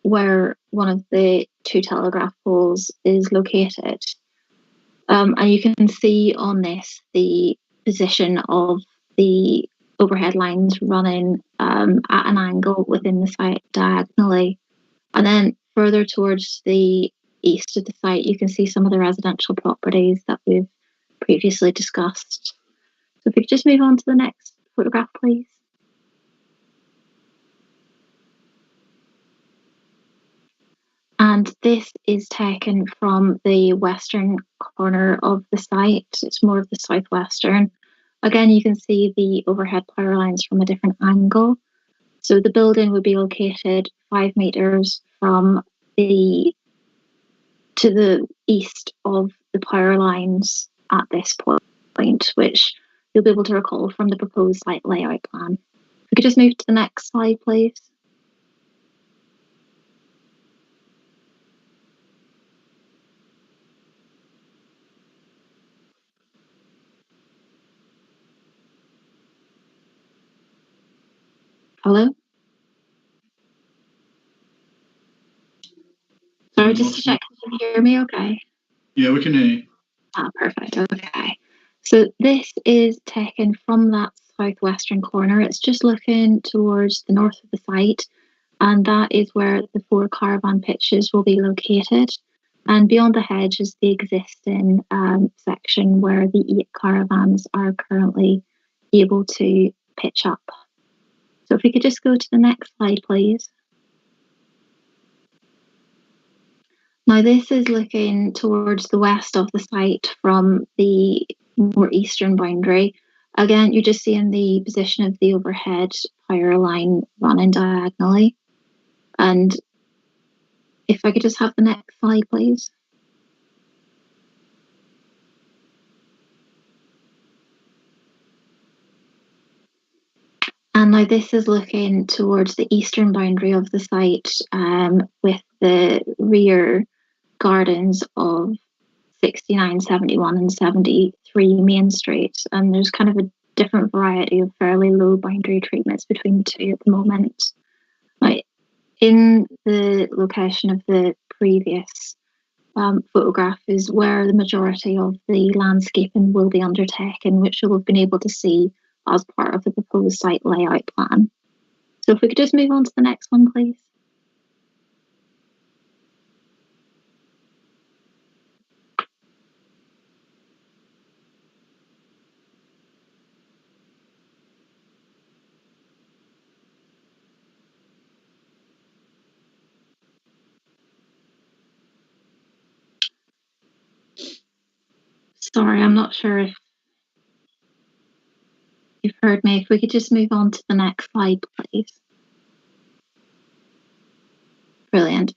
where one of the two telegraph poles is located. And you can see on this the position of the overhead lines running at an angle within the site diagonally. And then further towards the east of the site, you can see some of the residential properties that we've previously discussed. So if we could just move on to the next photograph, please. And this is taken from the western corner of the site. It's more of the southwestern. Again, you can see the overhead power lines from a different angle. So the building would be located 5 meters to the east of the power lines at this point, which you'll be able to recall from the proposed site layout plan. If we could just move to the next slide, please. Hello? Sorry, just to check, can you hear me okay? Yeah, we can hear you. Ah, perfect, okay. So this is taken from that southwestern corner. It's just looking towards the north of the site, and that is where the 4 caravan pitches will be located. And beyond the hedge is the existing section where the 8 caravans are currently able to pitch up. So if we could just go to the next slide, please. Now this is looking towards the west of the site from the more eastern boundary. Again, you're just seeing the position of the overhead power line running diagonally. And if I could just have the next slide, please. And now this is looking towards the eastern boundary of the site with the rear gardens of 69, 71 and 73 Main Street. And there's kind of a different variety of fairly low boundary treatments between the two at the moment. Now, in the location of the previous photograph is where the majority of the landscaping will be undertaken, which you'll have been able to see as part of the proposed site layout plan. So if we could just move on to the next one, please. Sorry, I'm not sure if you've heard me. If we could just move on to the next slide, please. Brilliant.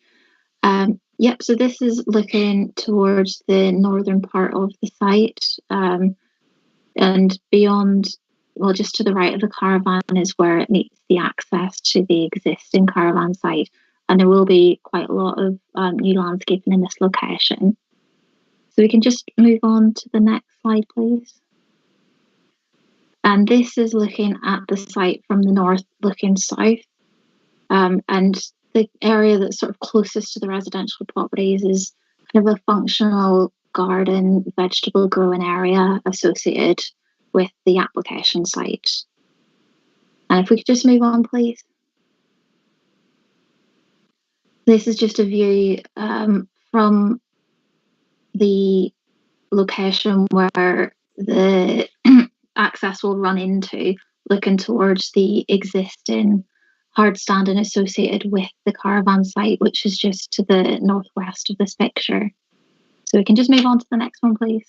Yep, so this is looking towards the northern part of the site, and beyond, well, just to the right of the caravan is where it meets the access to the existing caravan site, and there will be quite a lot of new landscaping in this location. So we can just move on to the next slide, please. And this is looking at the site from the north looking south, and the area that's sort of closest to the residential properties is kind of a functional garden, vegetable growing area associated with the application site. And if we could just move on, please. This is just a view from the location where the access will run into looking towards the existing hard standing associated with the caravan site, which is just to the northwest of this picture. So we can just move on to the next one, please.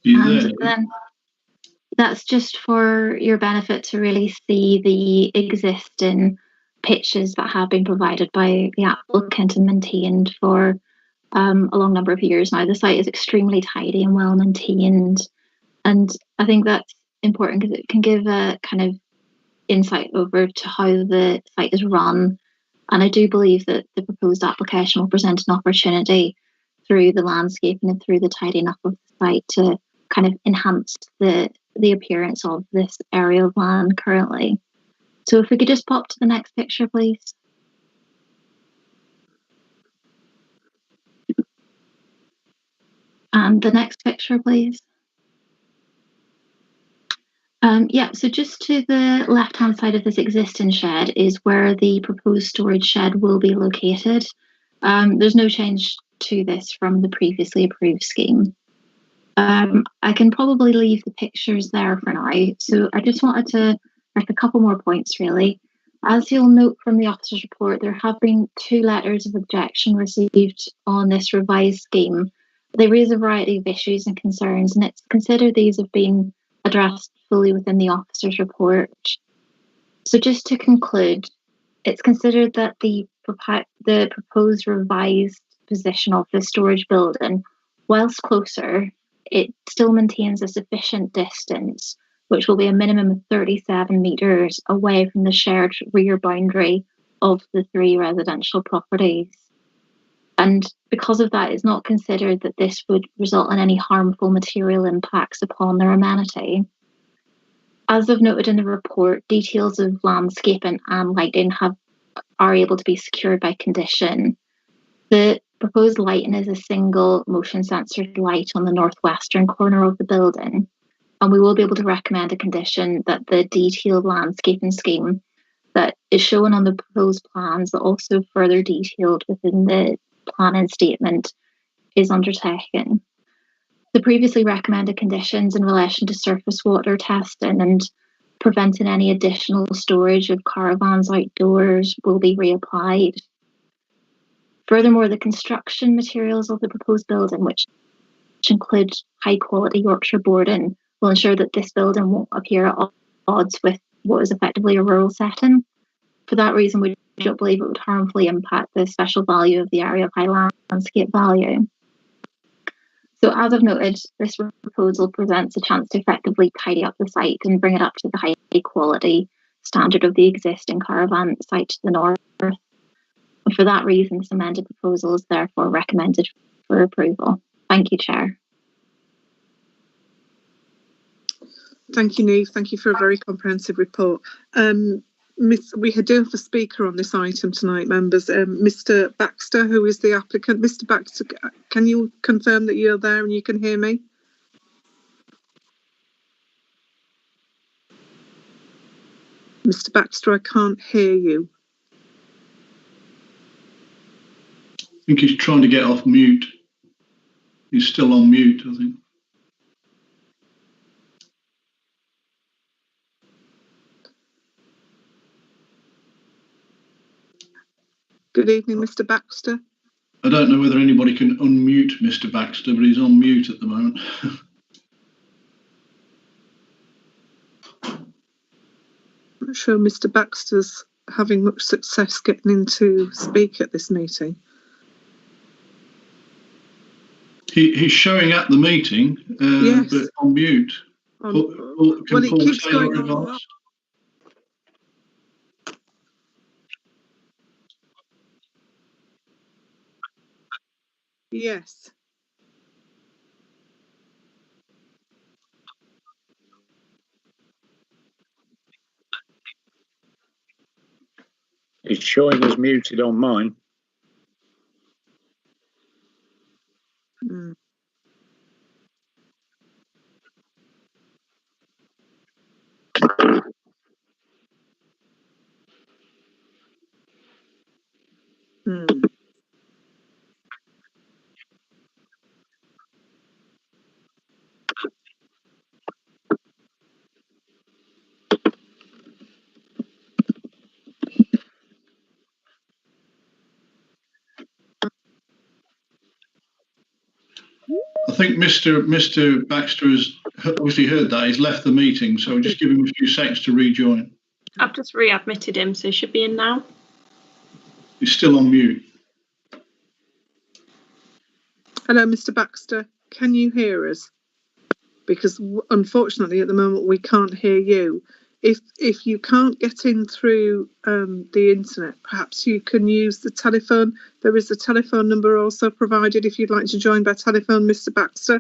And then that's just for your benefit to really see the existing pitches that have been provided by the applicant and maintained for a long number of years now. The site is extremely tidy and well maintained, and I think that's important because it can give a kind of insight over to how the site is run. And I do believe that the proposed application will present an opportunity through the landscaping and through the tidying up of the site to kind of enhance the appearance of this area of land currently. So if we could just pop to the next picture, please. And the next picture, please. Yeah, so just to the left-hand side of this existing shed is where the proposed storage shed will be located. There's no change to this from the previously approved scheme. I can probably leave the pictures there for now. So I just wanted to make a couple more points, really. As you'll note from the officer's report, there have been 2 letters of objection received on this revised scheme. They raise a variety of issues and concerns, and it's considered these have been addressed fully within the officer's report. So just to conclude, it's considered that the proposed revised position of the storage building, whilst closer, it still maintains a sufficient distance, which will be a minimum of 37 metres away from the shared rear boundary of the 3 residential properties. And because of that, it's not considered that this would result in any harmful material impacts upon their amenity. As I've noted in the report, details of landscaping and lighting are able to be secured by condition. The proposed lighting is a single motion sensored light on the northwestern corner of the building, and we will be able to recommend a condition that the detailed landscaping scheme that is shown on the proposed plans, but also further detailed within the planning statement, is undertaken. The previously recommended conditions in relation to surface water testing and preventing any additional storage of caravans outdoors will be reapplied. Furthermore, the construction materials of the proposed building, which include high quality Yorkshire boarding, will ensure that this building won't appear at odds with what is effectively a rural setting. For that reason, we don't believe it would harmfully impact the special value of the area of high landscape value. So as I've noted, this proposal presents a chance to effectively tidy up the site and bring it up to the high quality standard of the existing caravan site to the north. And for that reason, this amended proposal is therefore recommended for approval. Thank you, Chair. Thank you, Niamh. Thank you for a very comprehensive report. We do have a speaker on this item tonight, members. Mr. Baxter, who is the applicant. Mr. Baxter, can you confirm that you're there and you can hear me? Mr. Baxter, I can't hear you. I think he's trying to get off mute. He's still on mute, I think. Good evening, Mr. Baxter. I don't know whether anybody can unmute Mr. Baxter, but he's on mute at the moment. I'm not sure Mr. Baxter's having much success getting in to speak at this meeting. He's showing at the meeting, yes. but on mute. Well, it keeps going on. Yes. It's showing as muted on mine. think Mr. Baxter has obviously heard that. He's left the meeting, so we'll just give him a few seconds to rejoin. I've just readmitted him, so he should be in now. He's still on mute. Hello, Mr. Baxter. Can you hear us? Because unfortunately, at the moment, we can't hear you. If you can't get in through the internet, perhaps you can use the telephone. There is a telephone number also provided if you'd like to join by telephone, Mr. Baxter.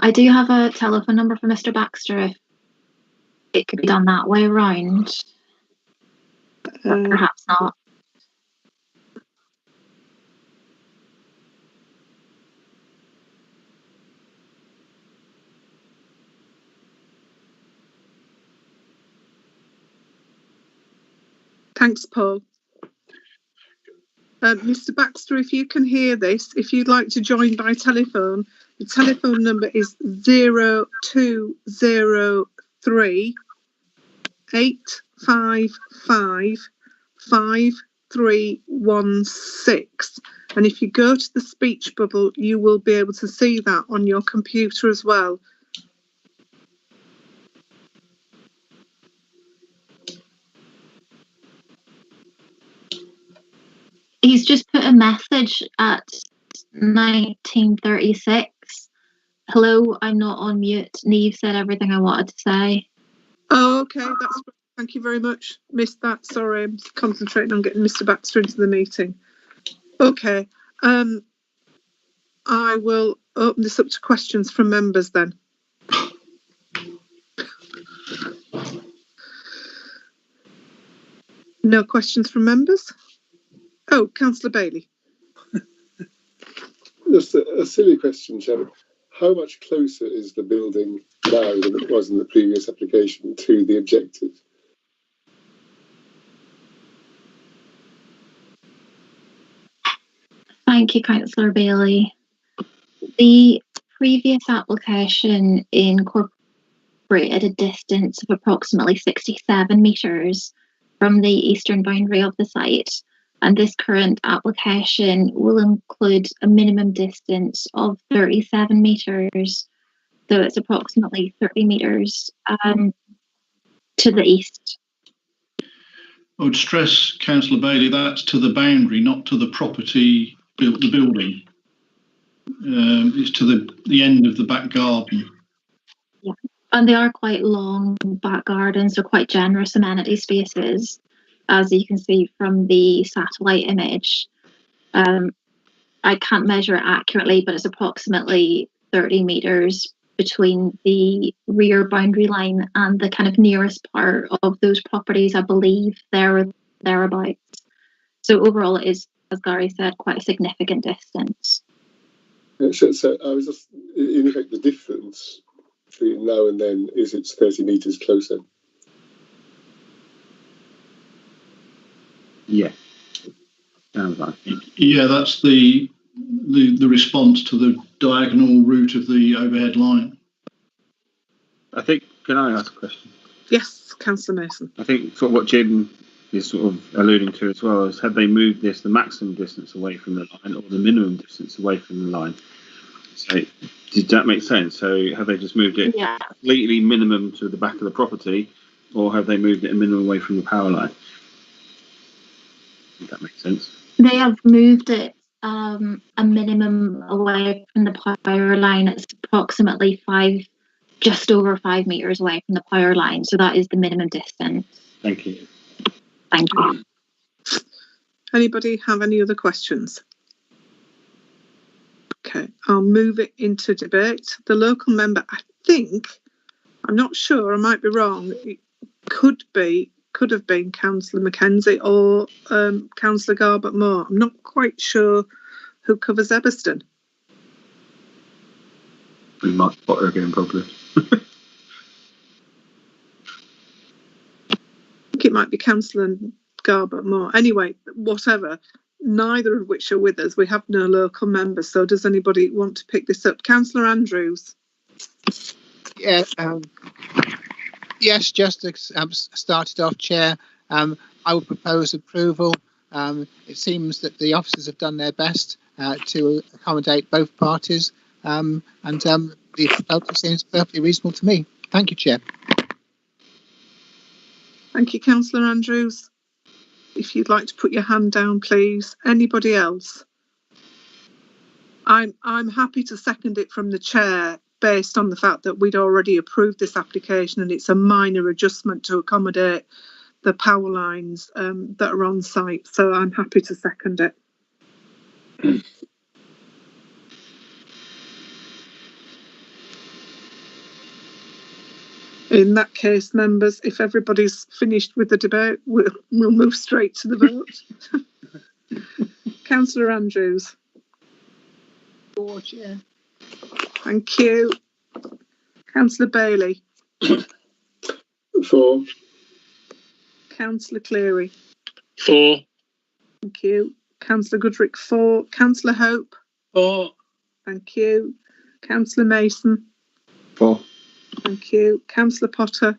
I do have a telephone number for Mr. Baxter if it could be done that way around. But perhaps not. Thanks, Paul. Mr. Baxter, if you can hear this, if you'd like to join by telephone, the telephone number is 0203 855 5316. And if you go to the speech bubble, you will be able to see that on your computer as well. He's just put a message at 1936. Hello, I'm not on mute. Neve said everything I wanted to say. Oh, okay, that's great. Thank you very much. Missed that. Sorry, I'm concentrating on getting Mr. Baxter into the meeting. Okay, I will open this up to questions from members then. No questions from members? Oh, Councillor Bailey. Just a silly question, Chairman. How much closer is the building now than it was in the previous application to the objective? Thank you, Councillor Bailey. The previous application incorporated a distance of approximately 67 metres from the eastern boundary of the site, and this current application will include a minimum distance of 37 metres, so it's approximately 30 metres to the east. I would stress, Councillor Bailey, that's to the boundary, not to the property, the building. It's to the end of the back garden. Yeah, and they are quite long back gardens. They're quite generous amenity spaces, as you can see from the satellite image. I can't measure it accurately, but it's approximately 30 metres between the rear boundary line and the kind of nearest part of those properties, I believe, thereabouts. So overall, it is, as Gary said, quite a significant distance. So I was just, in effect, the difference between now and then is it's 30 metres closer. Yeah. Sounds like it. Yeah, that's the response to the diagonal route of the overhead line. I think, can I ask a question? Yes, Councillor Mason. I think sort of what Jim is sort of alluding to as well is, have they moved this the maximum distance away from the line or the minimum distance away from the line? So did that make sense? So have they just moved it completely minimum to the back of the property, or have they moved it a minimum away from the power line? If that makes sense. They have moved it a minimum away from the power line. It's approximately just over 5 metres away from the power line. So that is the minimum distance. Thank you. Thank you. Anybody have any other questions? Okay, I'll move it into debate. The local member, I think, I'm not sure, I might be wrong, it could have been Councillor Mackenzie or Councillor Garbett Moore. I'm not quite sure who covers Eberston. We might spot her again, probably. I think it might be Councillor Garbutt more. Anyway, whatever. Neither of which are with us. We have no local members. So does anybody want to pick this up? Councillor Andrews. Yeah. Yes, just to started off, Chair. I would propose approval. It seems that the officers have done their best to accommodate both parties, and the proposal seems perfectly reasonable to me. Thank you, Chair. Thank you, Councillor Andrews. If you'd like to put your hand down, please. Anybody else? I'm happy to second it from the chair based on the fact that we'd already approved this application and it's a minor adjustment to accommodate the power lines that are on site. So I'm happy to second it. In that case, members, if everybody's finished with the debate, we'll move straight to the vote. Councillor Andrews. For, Chair. Thank you. Councillor Bailey. For. Councillor Cleary. For. Thank you. Councillor Goodrick, for. Councillor Hope. For. Thank you. Councillor Mason. For. Thank you. Councillor Potter.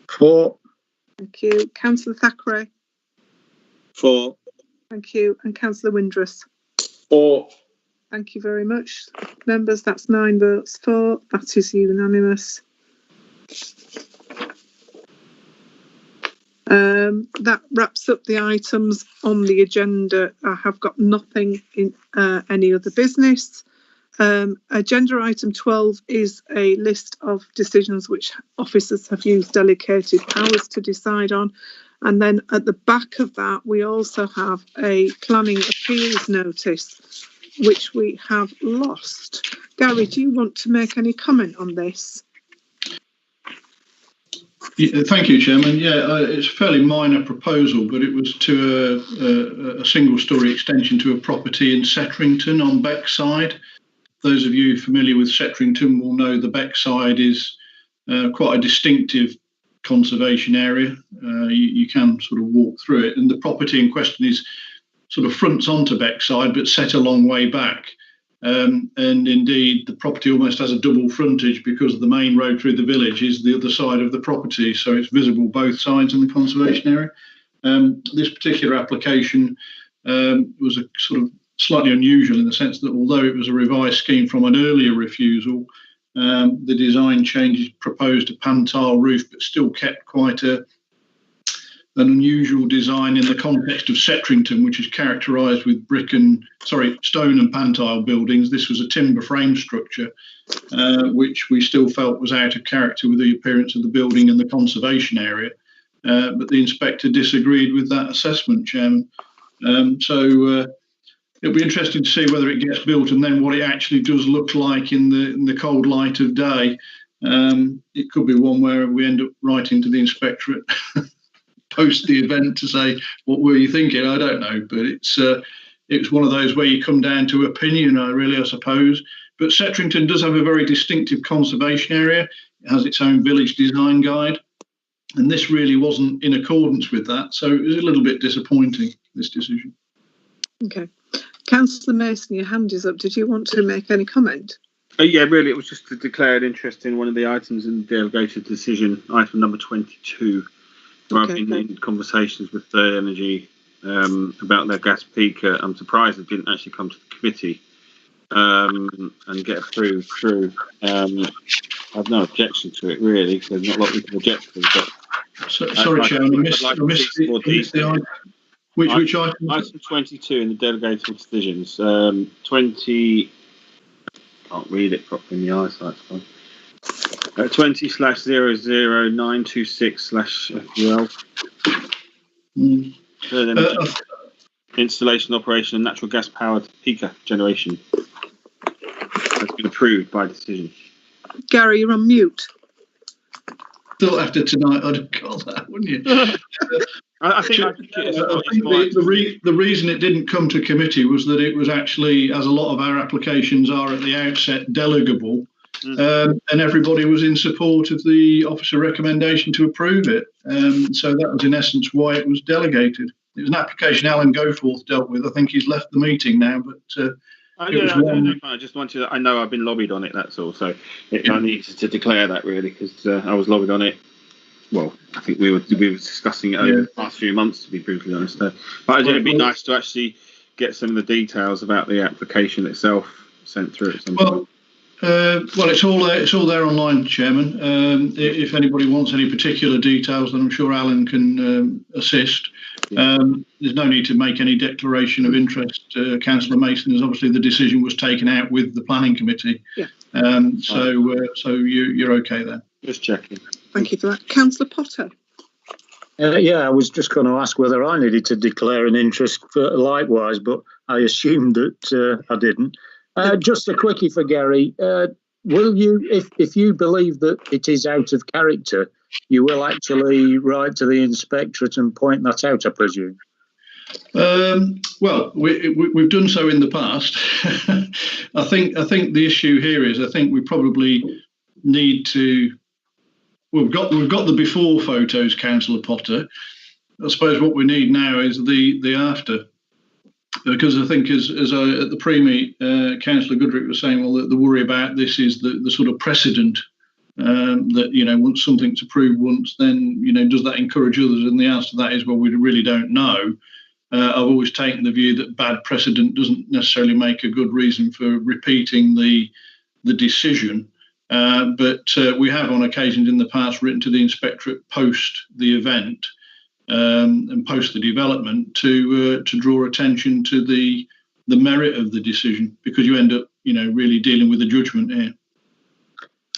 For. Thank you. Councillor Thackeray. For. Thank you. And Councillor Windress. For. Thank you very much. Members, that's 9 votes for. That is unanimous. That wraps up the items on the agenda. I have got nothing in any other business. Agenda item 12 is a list of decisions which officers have used delegated powers to decide on. And then at the back of that, we also have a planning appeals notice, which we have lost. Gary, do you want to make any comment on this? Yeah, thank you, Chairman. Yeah, it's a fairly minor proposal, but it was to a single-storey extension to a property in Settrington on Beckside. Those of you familiar with Settrington will know the Beckside is quite a distinctive conservation area. You can sort of walk through it, and the property in question is sort of fronts onto Beckside, but set a long way back. And indeed, the property almost has a double frontage because the main road through the village is the other side of the property, so it's visible both sides in the conservation area. This particular application was a sort of slightly unusual in the sense that although it was a revised scheme from an earlier refusal, the design changes proposed a pan-tile roof, but still kept quite an unusual design in the context of Settrington, which is characterised with stone and pan-tile buildings. This was a timber frame structure, which we still felt was out of character with the appearance of the building and the conservation area. But the inspector disagreed with that assessment, Chairman. So it'll be interesting to see whether it gets built and then what it actually does look like in the cold light of day. It could be one where we end up writing to the inspectorate post the event to say, what were you thinking? I don't know, but it's one of those where you come down to opinion, I suppose. But Settrington does have a very distinctive conservation area. It has its own village design guide, and this really wasn't in accordance with that. So it was a little bit disappointing, this decision. Okay. Councillor Mason, your hand is up. Did you want to make any comment? Yeah, really, it was just to declare an interest in one of the items in the delegated decision, item number 22. Where I've been in conversations with Third Energy about their gas peaker. I'm surprised it didn't actually come to the committee and get approved through. I have no objection to it, really. There's not a lot we can object to. But sorry, Chairman, I missed the item. Which item? Item 22 in the delegated decisions. 20. I can't read it properly in the eyesight's fine. 20/00926/FUL. Installation, operation, and natural gas powered peaker generation. That's been approved by decision. Gary, you're on mute. Thought after tonight I'd have got that, wouldn't you? I think the reason it didn't come to committee was that it was actually, as a lot of our applications are at the outset, delegable. and everybody was in support of the officer recommendation to approve it. So that was in essence why it was delegated. It was an application Alan Goforth dealt with. I think he's left the meeting now, but I just wanted to, I know I've been lobbied on it, that's all. So I needed to declare that really, because I was lobbied on it. Well, I think we were discussing it over the past few months, to be brutally honest. But it'd be nice to actually get some of the details about the application itself sent through at some point. Well, it's all there online, Chairman. If anybody wants any particular details, then I'm sure Alan can assist. There's no need to make any declaration of interest, Councillor Mason, as obviously the decision was taken out with the planning committee. Yeah. So you're okay there. Just checking. Thank you for that. Councillor Potter. Yeah, I was just going to ask whether I needed to declare an interest likewise, but I assumed that I didn't. Just a quickie for Gary. Will you, if you believe that it is out of character, you will actually write to the inspectorate and point that out, I presume? Well, we've done so in the past. I think the issue here is I think we probably need to. We've got the before photos, Councillor Potter. I suppose what we need now is the after. Because I think as at the pre-meet, Councillor Goodrick was saying, well, the worry about this is the sort of precedent that, once something's approved once, then, does that encourage others? And the answer to that is, well, we really don't know. I've always taken the view that bad precedent doesn't necessarily make a good reason for repeating the decision. But we have on occasions in the past written to the inspectorate post the event and post the development to draw attention to the merit of the decision, because you end up really dealing with a judgment here.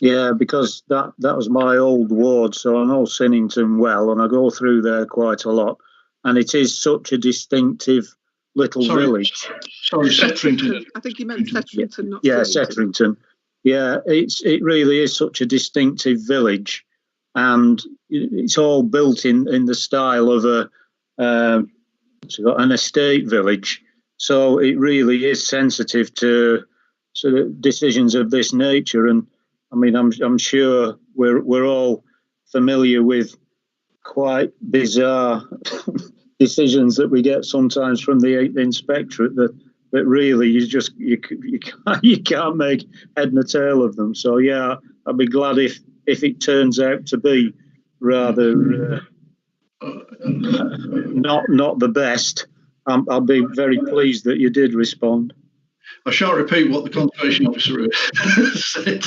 Yeah, because that was my old ward, so I know Sennington well, and I go through there quite a lot, and it is such a distinctive little village. Sorry, Setrington. I think you meant Setrington, not Setrington. Yeah, it really is such a distinctive village, and it's all built in the style of an estate village. So it really is sensitive to sort of decisions of this nature. And I mean, I'm sure we're all familiar with quite bizarre decisions that we get sometimes from the inspectorate that really you can't make head nor tail of them. So yeah, I'd be glad if it turns out to be rather not the best. I'll be very pleased that you did respond. I shan't repeat what the conservation officer said.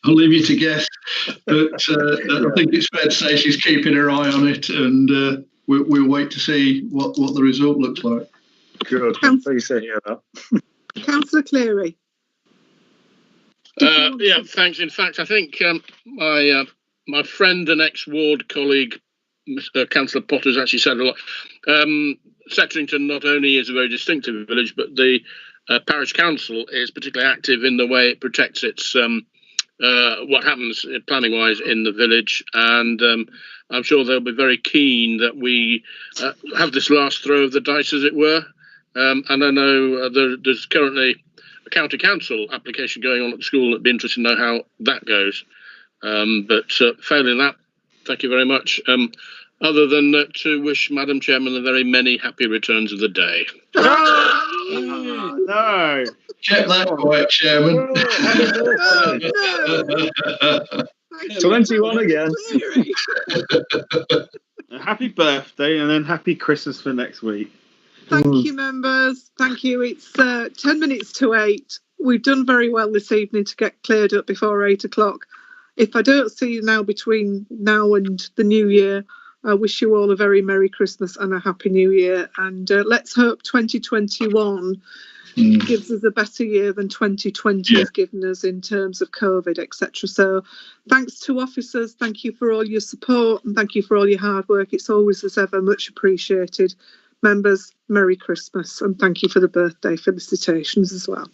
I'll leave you to guess, but I think it's fair to say she's keeping her eye on it, and we'll wait to see what the result looks like. Good. Please hear that. Councillor Cleary. Yeah, thanks. In fact, I think my friend and ex-ward colleague, Councillor Potter's actually said a lot. Setrington not only is a very distinctive village, but the parish council is particularly active in the way it protects its what happens planning-wise in the village, and I'm sure they'll be very keen that we have this last throw of the dice, as it were. And I know there's currently a county council application going on at the school. It'd be interesting to know how that goes. But failing that, thank you very much. Other than to wish Madam Chairman the very many happy returns of the day. No. Check that quiet, Chairman. 21 again. Happy birthday and then happy Christmas for next week. Thank you, members. Thank you. It's 10 minutes to 8. We've done very well this evening to get cleared up before 8 o'clock. If I don't see you now between now and the new year, I wish you all a very Merry Christmas and a Happy New Year. And let's hope 2021 gives us a better year than 2020 has given us in terms of COVID, etc. So thanks to officers. Thank you for all your support and thank you for all your hard work. It's always, as ever, much appreciated. Members, Merry Christmas and thank you for the birthday felicitations as well.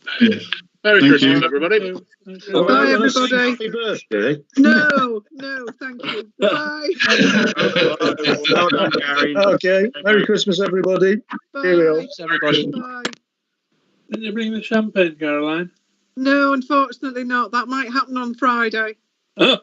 Merry Christmas, everybody. Bye, everybody. Happy birthday. No, thank you. Bye. Well done, Gary. Okay. Merry Christmas, everybody. Bye. Cheerio. Everybody. Bye. Didn't you bring the champagne, Caroline? No, unfortunately not. That might happen on Friday. Oh,